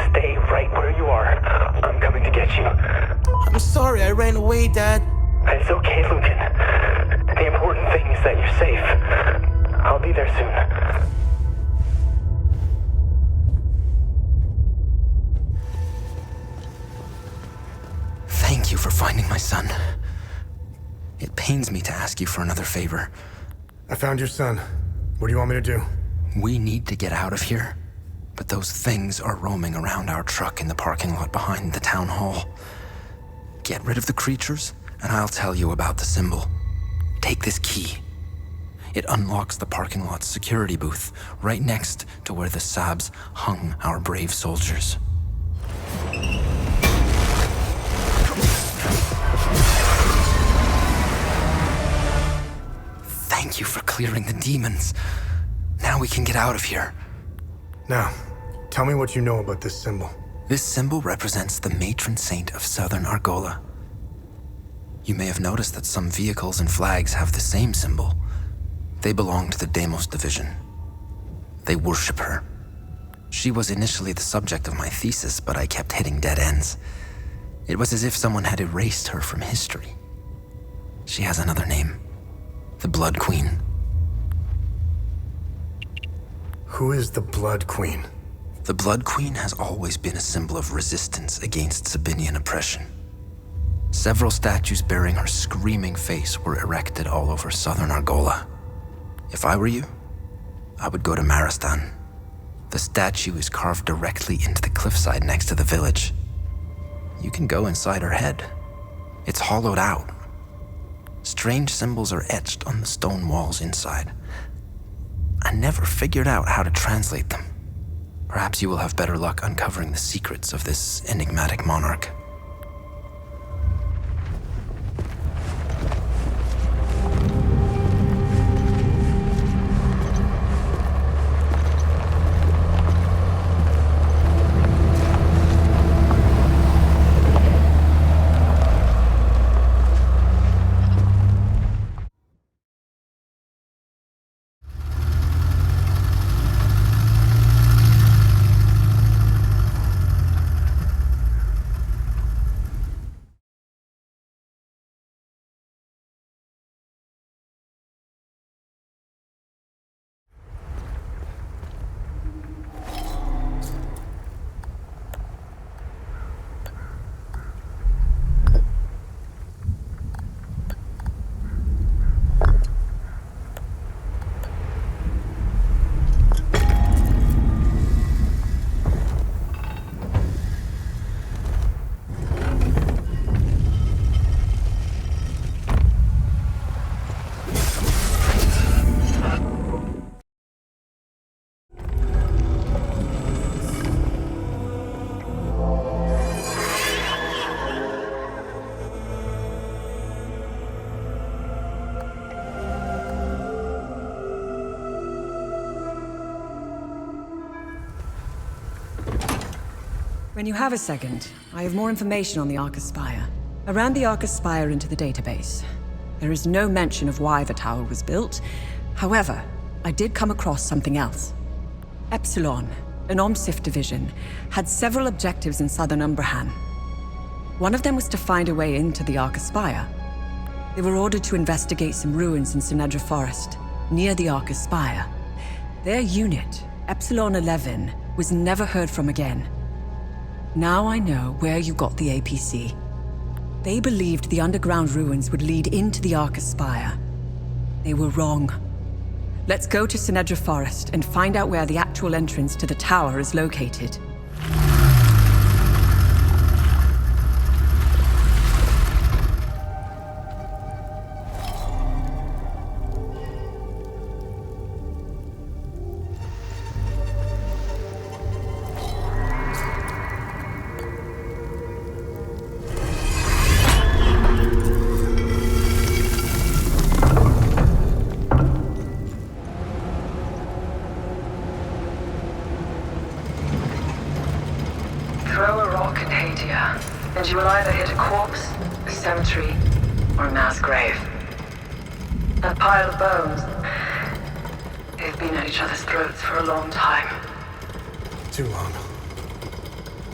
Stay right where you are. I'm coming to get you. I'm sorry I ran away, Dad. It's okay, Lucan. The important thing is that you're safe. I'll be there soon. Thank you for finding my son. It pains me to ask you for another favor. I found your son. What do you want me to do? We need to get out of here, but those things are roaming around our truck in the parking lot behind the town hall. Get rid of the creatures, and I'll tell you about the symbol. Take this key. It unlocks the parking lot's security booth, right next to where the Sabs hung our brave soldiers. Thank you for clearing the demons. Now we can get out of here. Now, tell me what you know about this symbol. This symbol represents the matron saint of southern Argola. You may have noticed that some vehicles and flags have the same symbol. They belong to the Deimos division. They worship her. She was initially the subject of my thesis, but I kept hitting dead ends. It was as if someone had erased her from history. She has another name. The Blood Queen. Who is the Blood Queen? The Blood Queen has always been a symbol of resistance against Sabinian oppression. Several statues bearing her screaming face were erected all over southern Argola. If I were you, I would go to Maristan. The statue is carved directly into the cliffside next to the village. You can go inside her head. It's hollowed out. Strange symbols are etched on the stone walls inside. I never figured out how to translate them. Perhaps you will have better luck uncovering the secrets of this enigmatic monarch. When you have a second, I have more information on the Arca Spire. I ran the Arca Spire into the database. There is no mention of why the tower was built. However, I did come across something else. Epsilon, an OMSIF division, had several objectives in southern Umbrahan. One of them was to find a way into the Arca Spire. They were ordered to investigate some ruins in Sinedra Forest, near the Arca Spire. Their unit, Epsilon 11, was never heard from again. Now I know where you got the APC. They believed the underground ruins would lead into the Arca Spire. They were wrong. Let's go to Sinedra Forest and find out where the actual entrance to the tower is located. cemetery or a mass grave. That pile of bones. They've been at each other's throats for a long time. Too long.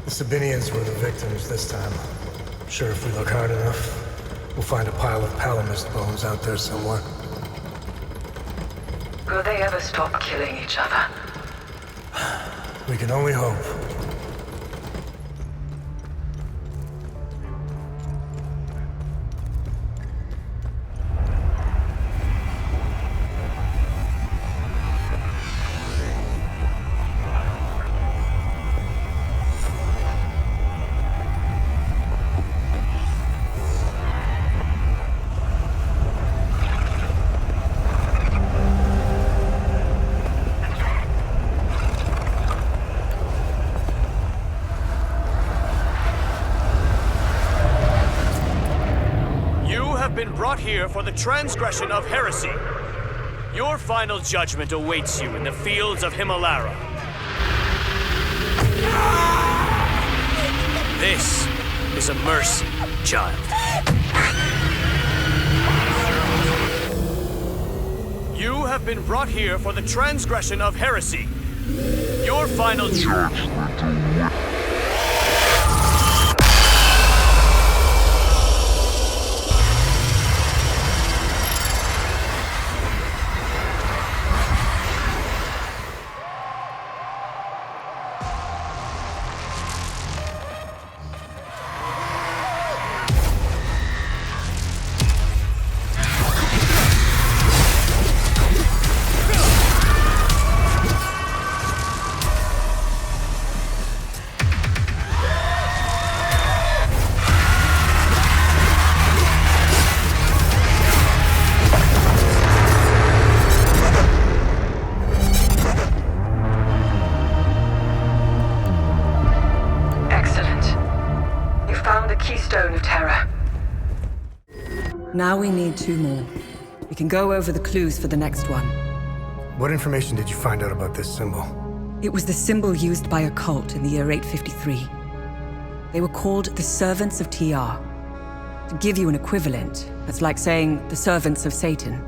The Sabinians were the victims this time. Sure, if we look hard enough, we'll find a pile of Palamist bones out there somewhere. Will they ever stop killing each other? We can only hope. Brought here for the transgression of heresy. Your final judgment awaits you in the fields of Himalara. This is a mercy, child. You have been brought here for the transgression of heresy. Your final judgment. Now we need 2 more. We can go over the clues for the next one. What information did you find out about this symbol? It was the symbol used by a cult in the year 853. They were called the Servants of TR. To give you an equivalent, that's like saying the Servants of Satan.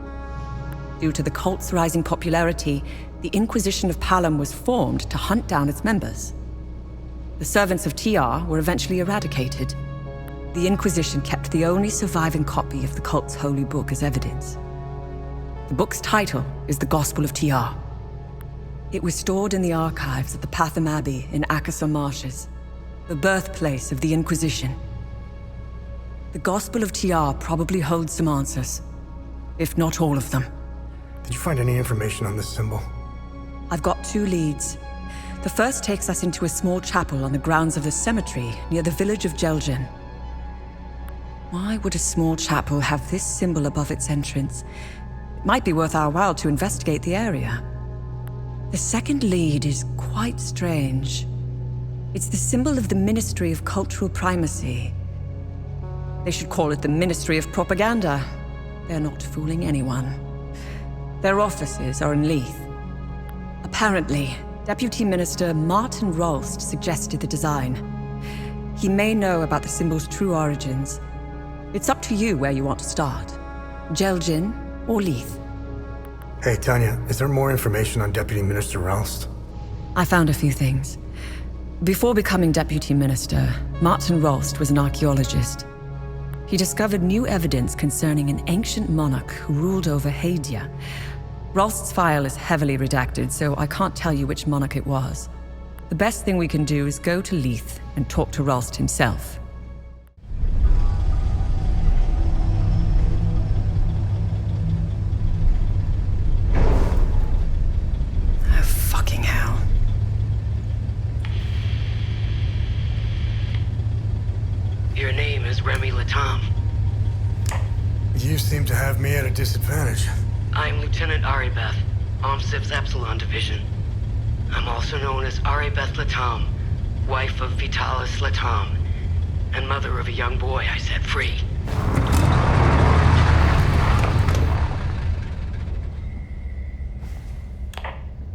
Due to the cult's rising popularity, the Inquisition of Palam was formed to hunt down its members. The Servants of TR were eventually eradicated. The Inquisition kept the only surviving copy of the cult's holy book as evidence. The book's title is The Gospel of TR. It was stored in the archives at the Patham Abbey in Akasar Marshes, the birthplace of the Inquisition. The Gospel of TR probably holds some answers, if not all of them. Did you find any information on this symbol? I've got 2 leads. The first takes us into a small chapel on the grounds of the cemetery near the village of Jelgen. Why would a small chapel have this symbol above its entrance? It might be worth our while to investigate the area. The second lead is quite strange. It's the symbol of the Ministry of Cultural Primacy. They should call it the Ministry of Propaganda. They're not fooling anyone. Their offices are in Leith. Apparently, Deputy Minister Martin Rolst suggested the design. He may know about the symbol's true origins. It's up to you where you want to start. Jelgin or Leith. Hey, Tanya, is there more information on Deputy Minister Rolst? I found a few things. Before becoming Deputy Minister, Martin Rolst was an archaeologist. He discovered new evidence concerning an ancient monarch who ruled over Hadia. Rolst's file is heavily redacted, so I can't tell you which monarch it was. The best thing we can do is go to Leith and talk to Rolst himself. Your name is Remy Latam. You seem to have me at a disadvantage. I'm Lieutenant Aribeth, OMSIV's Epsilon Division. I'm also known as Aribeth Latam, wife of Vitalis Latam, and mother of a young boy I set free.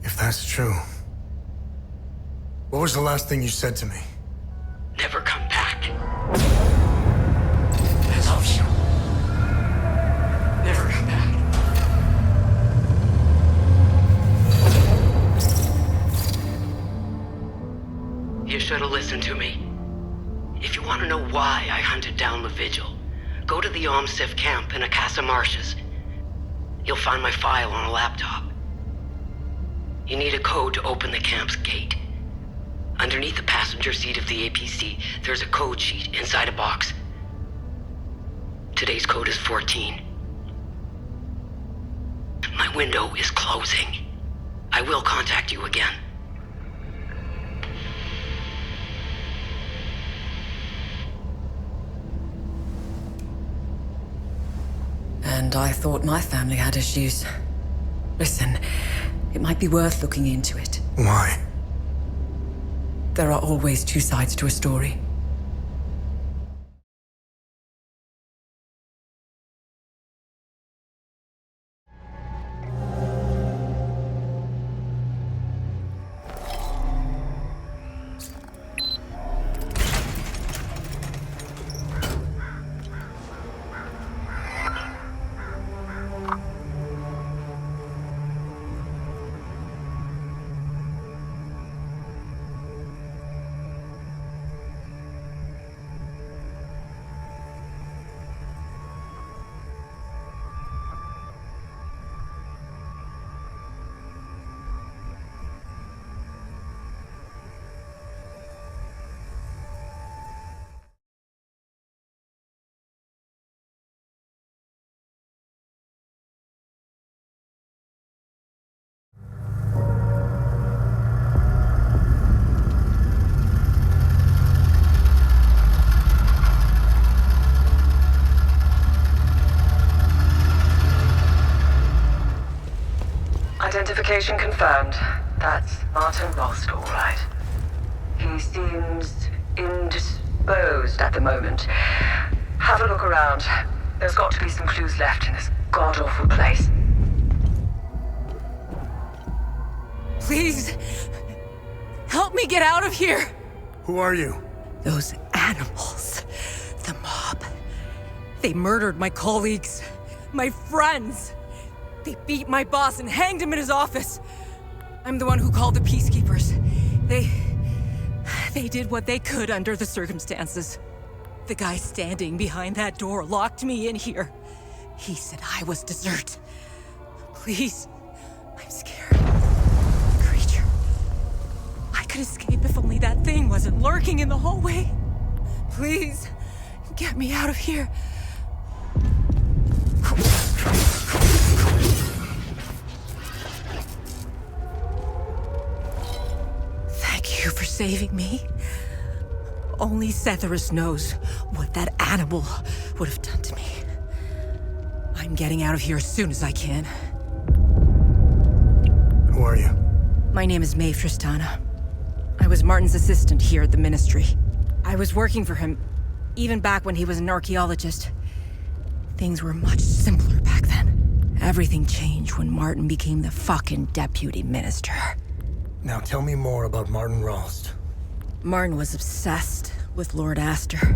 If that's true, what was the last thing you said to me? Never come back. listen to me. If you want to know why I hunted down the Vigil, go to the Omsif camp in Akasa Marshes. You'll find my file on a laptop. You need a code to open the camp's gate. Underneath the passenger seat of the APC, there's a code sheet inside a box. Today's code is 14. My window is closing. I will contact you again. And I thought my family had issues. Listen, it might be worth looking into it. Why? There are always two sides to a story. Identification confirmed. That's Martin Rost, all right. He seems indisposed at the moment. Have a look around. There's got to be some clues left in this god-awful place. Please, help me get out of here. Who are you? Those animals. The mob. They murdered my colleagues. My friends. They beat my boss and hanged him in his office. I'm the one who called the peacekeepers. They did what they could under the circumstances. The guy standing behind that door locked me in here. He said I was dessert. Please, I'm scared. Creature. I could escape if only that thing wasn't lurking in the hallway. Please, get me out of here. Thank you for saving me. Only Setherus knows what that animal would have done to me. I'm getting out of here as soon as I can. Who are you? My name is Maeve Tristana. I was Martin's assistant here at the Ministry. I was working for him, even back when he was an archaeologist. Things were much simpler back then. Everything changed when Martin became the fucking deputy minister. Now tell me more about Martin Rost. Martin was obsessed with Lord Astor.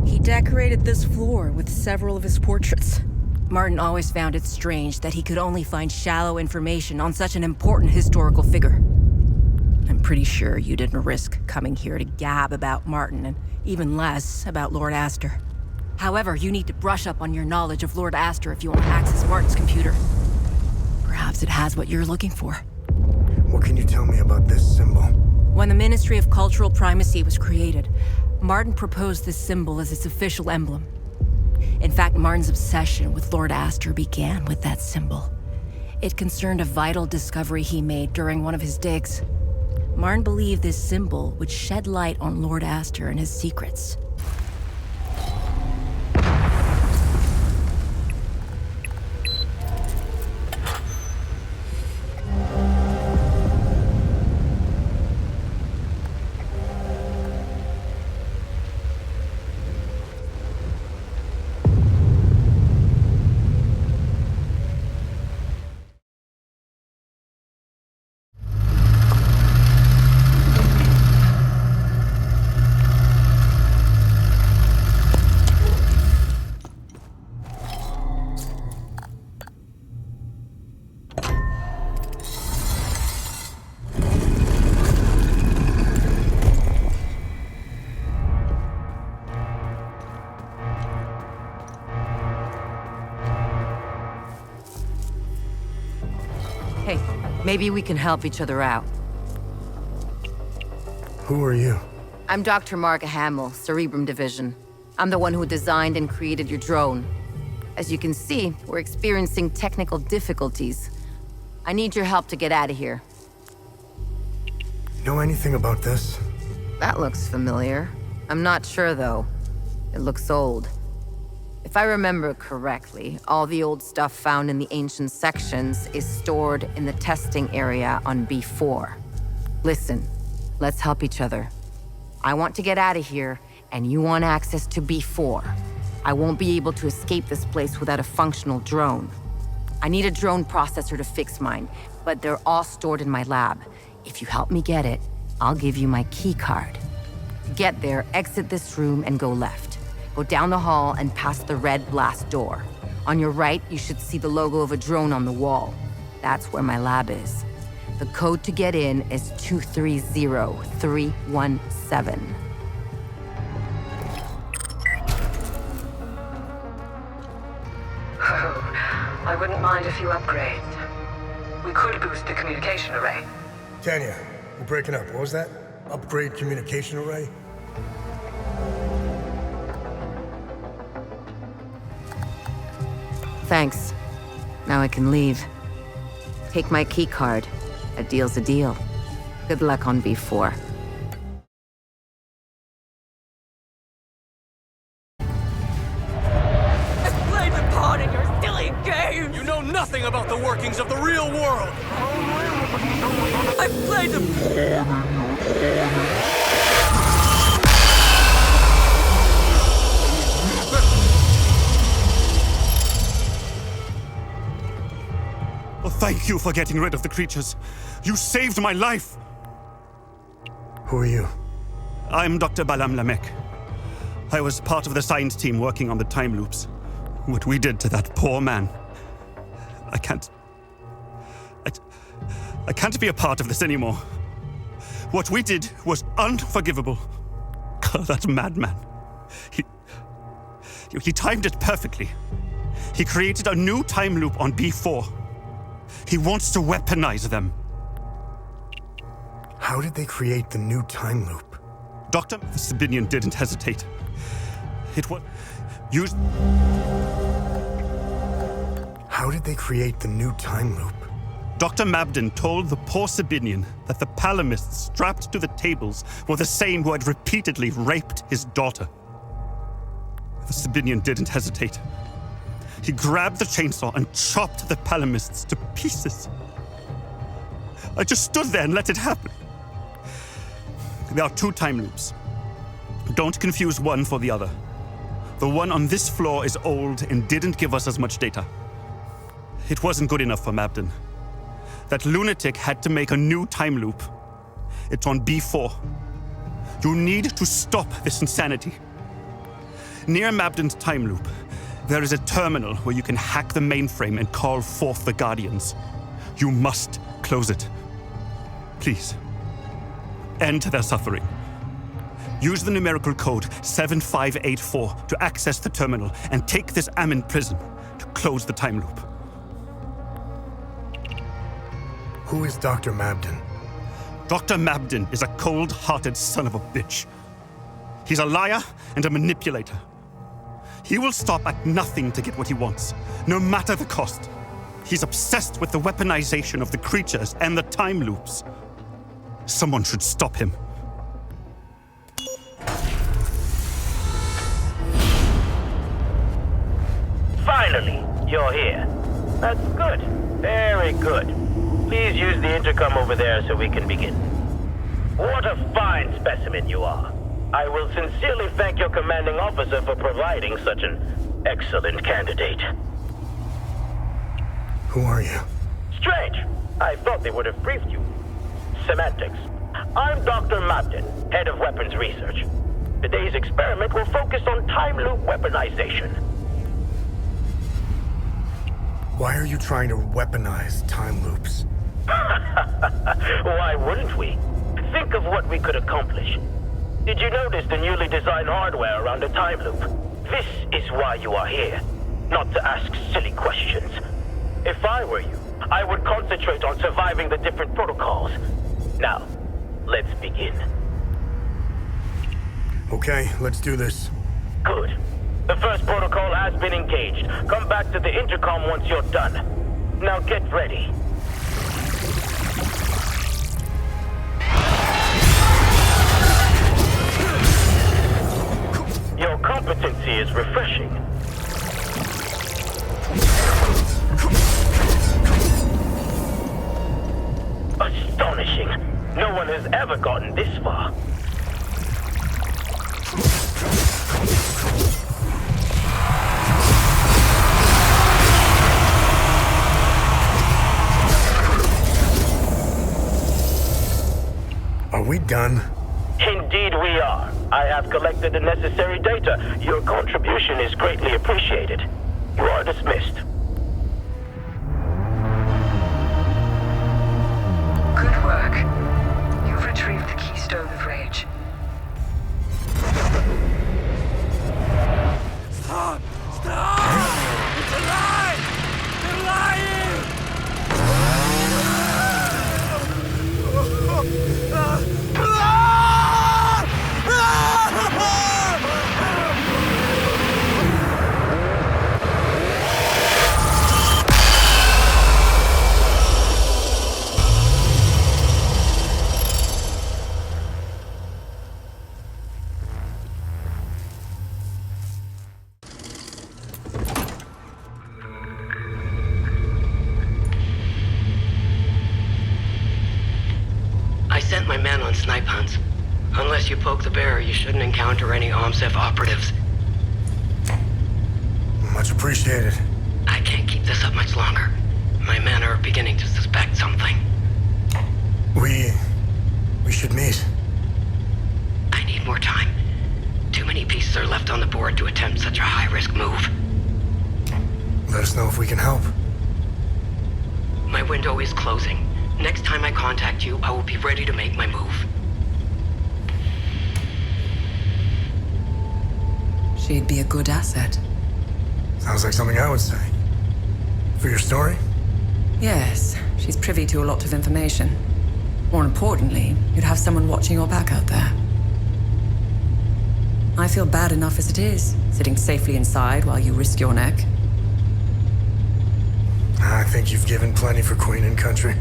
He decorated this floor with several of his portraits. Martin always found it strange that he could only find shallow information on such an important historical figure. I'm pretty sure you didn't risk coming here to gab about Martin, and even less about Lord Astor. However, you need to brush up on your knowledge of Lord Astor if you want to access Martin's computer. Perhaps it has what you're looking for. What can you tell me about this symbol? When the Ministry of Cultural Primacy was created, Martin proposed this symbol as its official emblem. In fact, Martin's obsession with Lord Astor began with that symbol. It concerned a vital discovery he made during one of his digs. Martin believed this symbol would shed light on Lord Astor and his secrets. Hey, maybe we can help each other out. Who are you? I'm Dr. Mark Hamill, Cerebrum Division. I'm the one who designed and created your drone. As you can see, we're experiencing technical difficulties. I need your help to get out of here. Know anything about this? That looks familiar. I'm not sure, though. It looks old. If I remember correctly, all the old stuff found in the ancient sections is stored in the testing area on B4. Listen, let's help each other. I want to get out of here, and you want access to B4. I won't be able to escape this place without a functional drone. I need a drone processor to fix mine, but they're all stored in my lab. If you help me get it, I'll give you my key card. Get there, exit this room, and go left. Go down the hall and past the red blast door. On your right, you should see the logo of a drone on the wall. That's where my lab is. The code to get in is 230317. I wouldn't mind a few upgrades. We could boost the communication array. Tanya, you're breaking up. What was that? Upgrade communication array? Thanks. Now I can leave. Take my key card. A deal's a deal. Good luck on B4. Played the part in your silly game! You know nothing about the workings of the real world! I played the Well, thank you for getting rid of the creatures. You saved my life! Who are you? I'm Dr. Balam Lamek. I was part of the science team working on the time loops. What we did to that poor man. I can't be a part of this anymore. What we did was unforgivable. God, that madman. He timed it perfectly. He created a new time loop on B4. He wants to weaponize them. How did they create the new time loop? Dr. Sabinian didn't hesitate. It was used. How did they create the new time loop? Dr. Mabden told the poor Sabinian that the palamists strapped to the tables were the same who had repeatedly raped his daughter. The Sabinian didn't hesitate. He grabbed the chainsaw and chopped the palamists to pieces. I just stood there and let it happen. There are two time loops. Don't confuse one for the other. The one on this floor is old and didn't give us as much data. It wasn't good enough for Mabden. That lunatic had to make a new time loop. It's on B4. You need to stop this insanity. Near Mabden's time loop, there is a terminal where you can hack the mainframe and call forth the Guardians. You must close it. Please. End their suffering. Use the numerical code 7584 to access the terminal and take this Amin prison to close the time loop. Who is Dr. Mabden? Dr. Mabden is a cold-hearted son of a bitch. He's a liar and a manipulator. He will stop at nothing to get what he wants, no matter the cost. He's obsessed with the weaponization of the creatures and the time loops. Someone should stop him. Finally, you're here. That's good. Very good. Please use the intercom over there so we can begin. What a fine specimen you are. I will sincerely thank your commanding officer for providing such an excellent candidate. Who are you? Strange. I thought they would have briefed you. Semantics. I'm Dr. Mabden, head of weapons research. Today's experiment will focus on time loop weaponization. Why are you trying to weaponize time loops? Why wouldn't we? Think of what we could accomplish. Did you notice the newly designed hardware around the time loop? This is why you are here, not to ask silly questions. If I were you, I would concentrate concentrate on surviving the different protocols. Now, let's begin. Okay, let's do this. Good. The first protocol has been engaged. Come back to the intercom once you're done. Now get ready. Your competency is refreshing. Astonishing. No one has ever gotten this far. Are we done? Indeed we are. I have collected the necessary data. Your contribution is greatly appreciated. You are dismissed. Good work. You've retrieved the keystone of rage. Stop! Stop! It's alive! They're lying! I sent my men on snipe hunts. Unless you poke the bear, you shouldn't encounter any OMSEF operatives. Much appreciated. I can't keep this up much longer. My men are beginning to suspect something. We should meet. I need more time. Too many pieces are left on the board to attempt such a high-risk move. Let us know if we can help. My window is closing. Next time I contact you, I will be ready to make my move. She'd be a good asset. Sounds like something I would say. For your story? Yes, she's privy to a lot of information. More importantly, you'd have someone watching your back out there. I feel bad enough as it is, sitting safely inside while you risk your neck. I think you've given plenty for Queen and Country.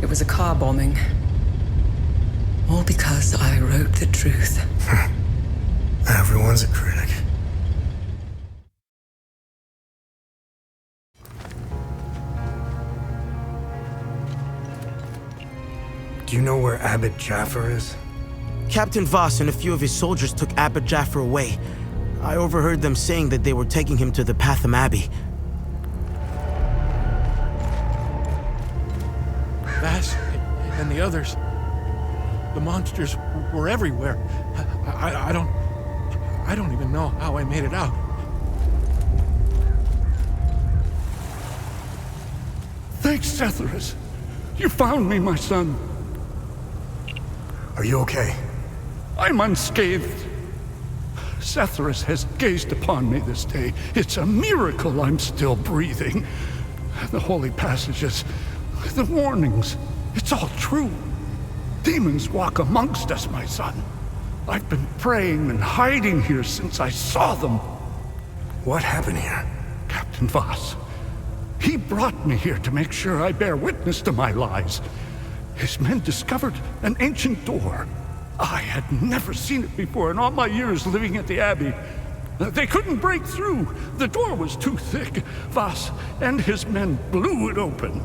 It was a car bombing. All because I wrote the truth. Everyone's a critic. Do you know where Abbot Jaffer is? Captain Voss and a few of his soldiers took Abbot Jaffer away. I overheard them saying that they were taking him to the Patham Abbey. Vass and the others. The monsters were everywhere. I don't even know how I made it out. Thanks, Setherus. You found me, my son. Are you okay? I'm unscathed. Setherus has gazed upon me this day. It's a miracle I'm still breathing. The holy passages, the warnings, it's all true. Demons walk amongst us, my son. I've been praying and hiding here since I saw them. What happened here? Captain Voss. He brought me here to make sure I bear witness to my lies. His men discovered an ancient door. I had never seen it before in all my years living at the Abbey. They couldn't break through. The door was too thick. Voss and his men blew it open.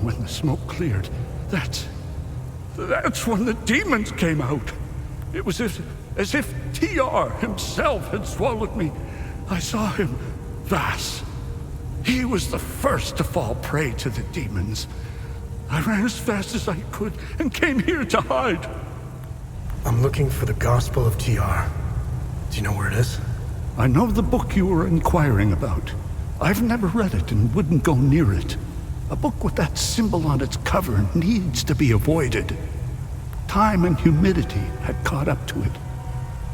When the smoke cleared, that's when the demons came out. It was as if TR himself had swallowed me. I saw him, Voss. He was the first to fall prey to the demons. I ran as fast as I could and came here to hide. I'm looking for the Gospel of TR. Do you know where it is? I know the book you were inquiring about. I've never read it and wouldn't go near it. A book with that symbol on its cover needs to be avoided. Time and humidity had caught up to it.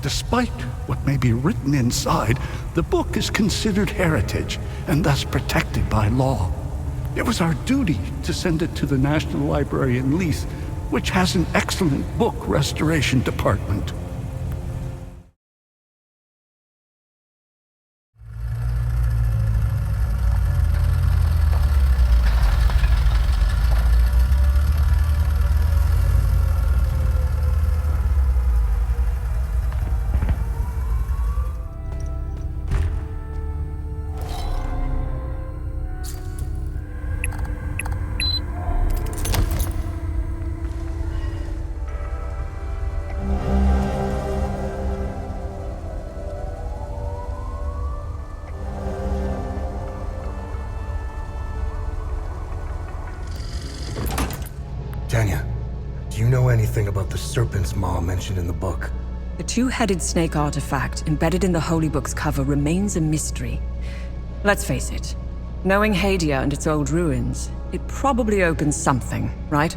Despite what may be written inside, the book is considered heritage and thus protected by law. It was our duty to send it to the National Library in Leith, which has an excellent book restoration department. Tanya, do you know anything about the Serpent's Maw mentioned in the book? The two-headed snake artifact embedded in the Holy Book's cover remains a mystery. Let's face it, knowing Hadia and its old ruins, it probably opens something, right?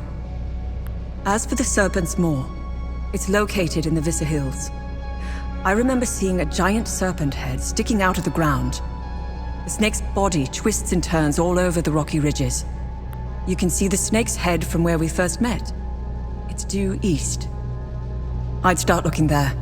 As for the Serpent's Maw, it's located in the Vissa Hills. I remember seeing a giant serpent head sticking out of the ground. The snake's body twists and turns all over the rocky ridges. You can see the snake's head from where we first met. It's due east. I'd start looking there.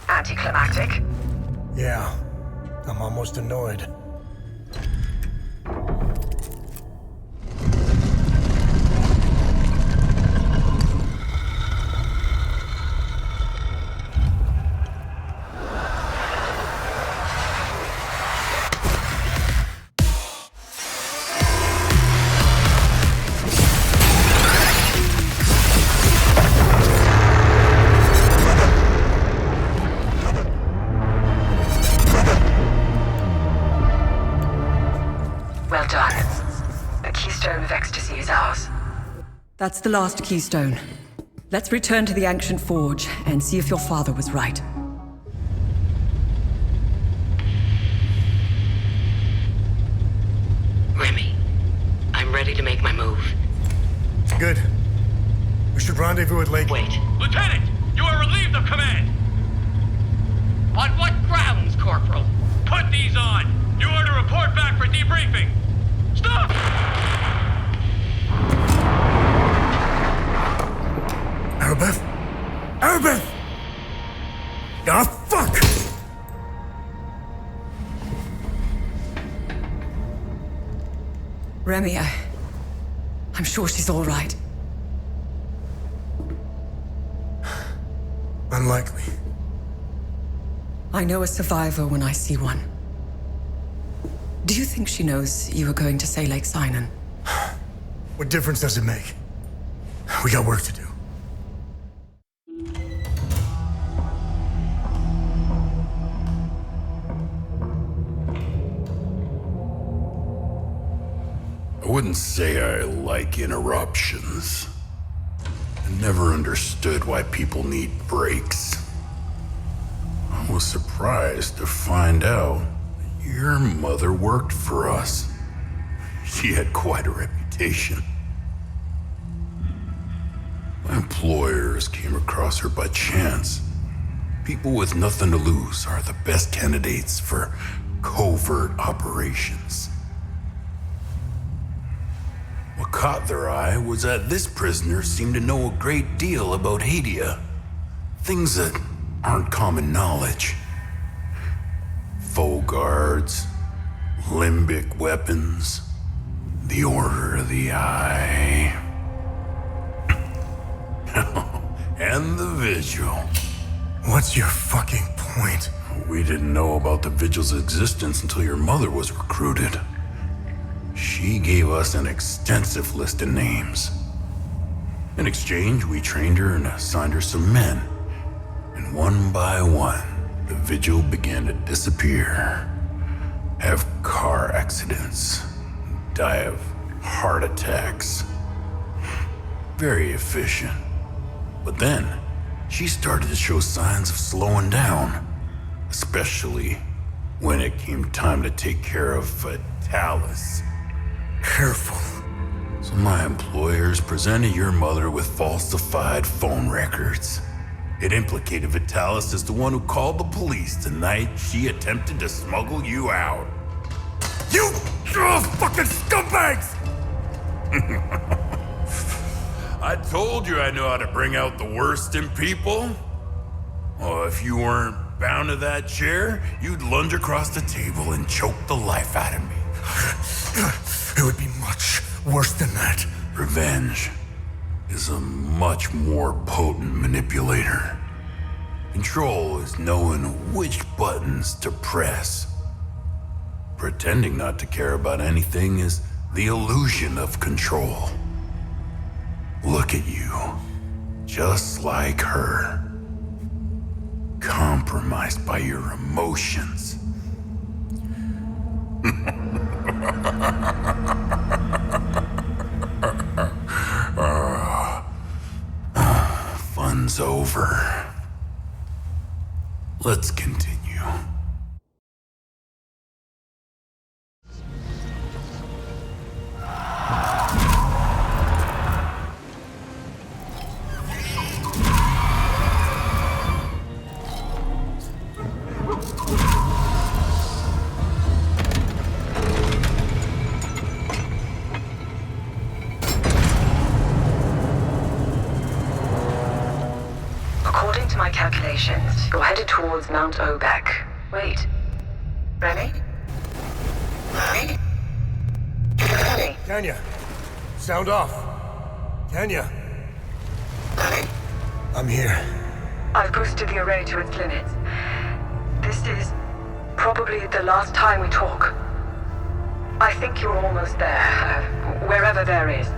Anticlimactic. Yeah, I'm almost annoyed. Well done. The keystone of ecstasy is ours. That's the last keystone. Let's return to the ancient forge and see if your father was right. Remy, I'm ready to make my move. Good. We should rendezvous at Lake. Wait. Lieutenant, you are relieved of command. On what grounds, Corporal? Put these on. You are to report back for debriefing. Stop! Arabeth? Arabeth! Ah, fuck! Remy, I'm sure she's all right. Unlikely. I know a survivor when I see one. Do you think she knows you were going to say Lake Sinan? What difference does it make? We got work to do. I wouldn't say I like interruptions. I never understood why people need breaks. I was surprised to find out that your mother worked for us. She had quite a reputation. My employers came across her by chance. People with nothing to lose are the best candidates for covert operations. What caught their eye was that this prisoner seemed to know a great deal about Hadia. Things that aren't common knowledge. Faux guards, limbic weapons, the Order of the Eye, and the Vigil. What's your fucking point? We didn't know about the Vigil's existence until your mother was recruited. She gave us an extensive list of names. In exchange, we trained her and assigned her some men. And one by one, the Vigil began to disappear. Have car accidents. Die of heart attacks. Very efficient. But then, she started to show signs of slowing down. Especially when it came time to take care of Vitalis. Careful. So my employers presented your mother with falsified phone records. It implicated Vitalis as the one who called the police the night she attempted to smuggle you out. You fucking scumbags! I told you I know how to bring out the worst in people. Oh, if you weren't bound to that chair, you'd lunge across the table and choke the life out of me. It would be much worse than that. Revenge is a much more potent manipulator. Control is knowing which buttons to press. Pretending not to care about anything is the illusion of control. Look at you, just like her. Compromised by your emotions. Fun's over. Let's continue. According to my calculations, you're headed towards Mount Obek. Wait. Remy? Remy? Remy? Tanya, sound off. Tanya. Remy? I'm here. I've boosted the array to its limits. This is probably the last time we talk. I think you're almost there, wherever there is.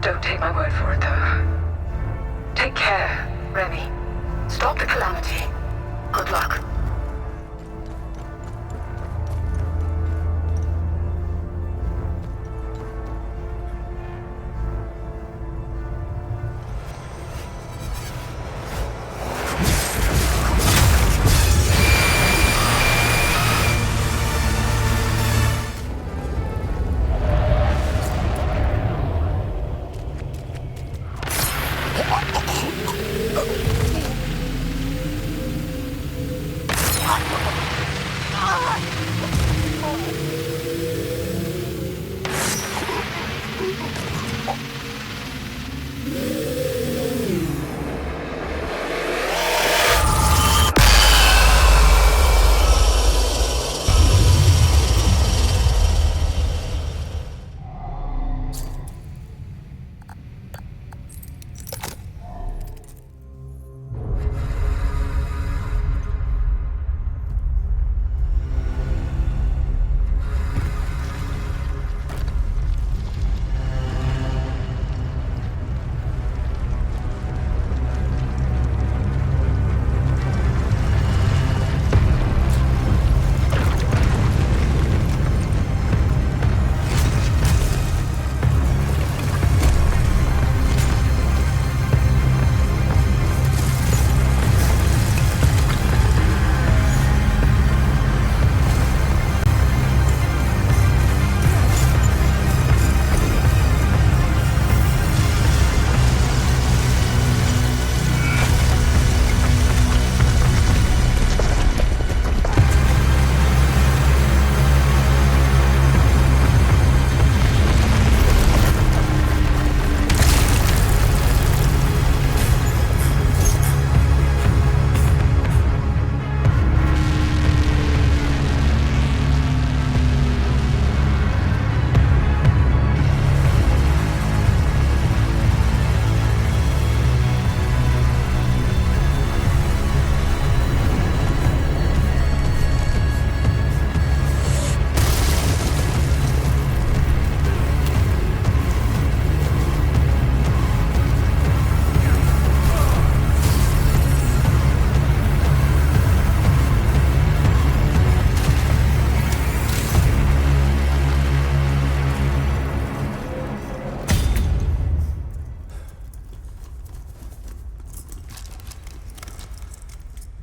Don't take my word for it, though. Take care, Remy. Stop the calamity. Good luck.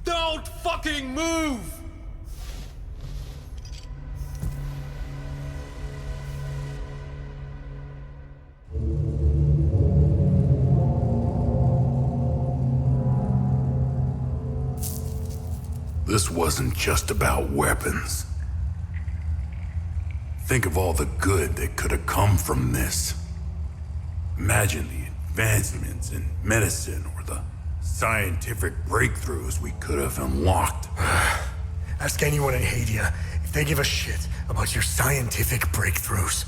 Don't fucking move! This wasn't just about weapons. Think of all the good that could have come from this. Imagine the advancements in medicine or the scientific breakthroughs we could have unlocked. Ask anyone in Hadia if they give a shit about your scientific breakthroughs.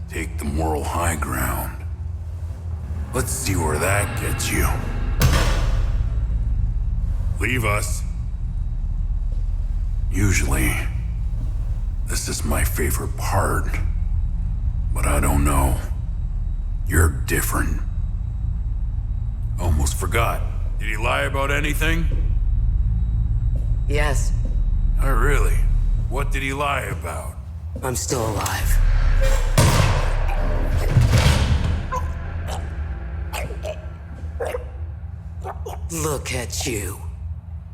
Take the moral high ground. Let's see where that gets you. Leave us. Usually, this is my favorite part. But I don't know. You're different. Almost forgot. Did he lie about anything? Yes. Oh, really? What did he lie about? I'm still alive. Look at you.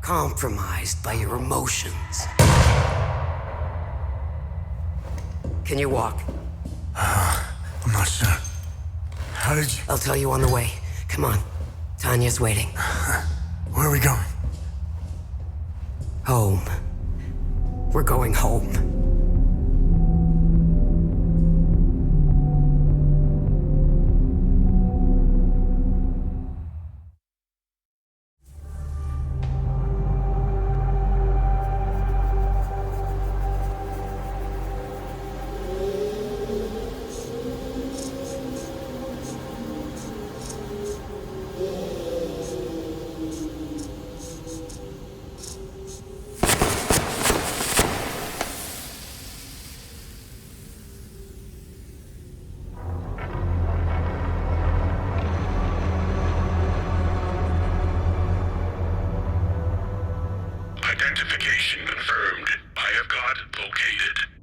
Compromised by your emotions. Can you walk? I'm not sure. How did you... I'll tell you on the way. Come on. Tanya's waiting. Where are we going? Home. We're going home. Identification confirmed. I have got located.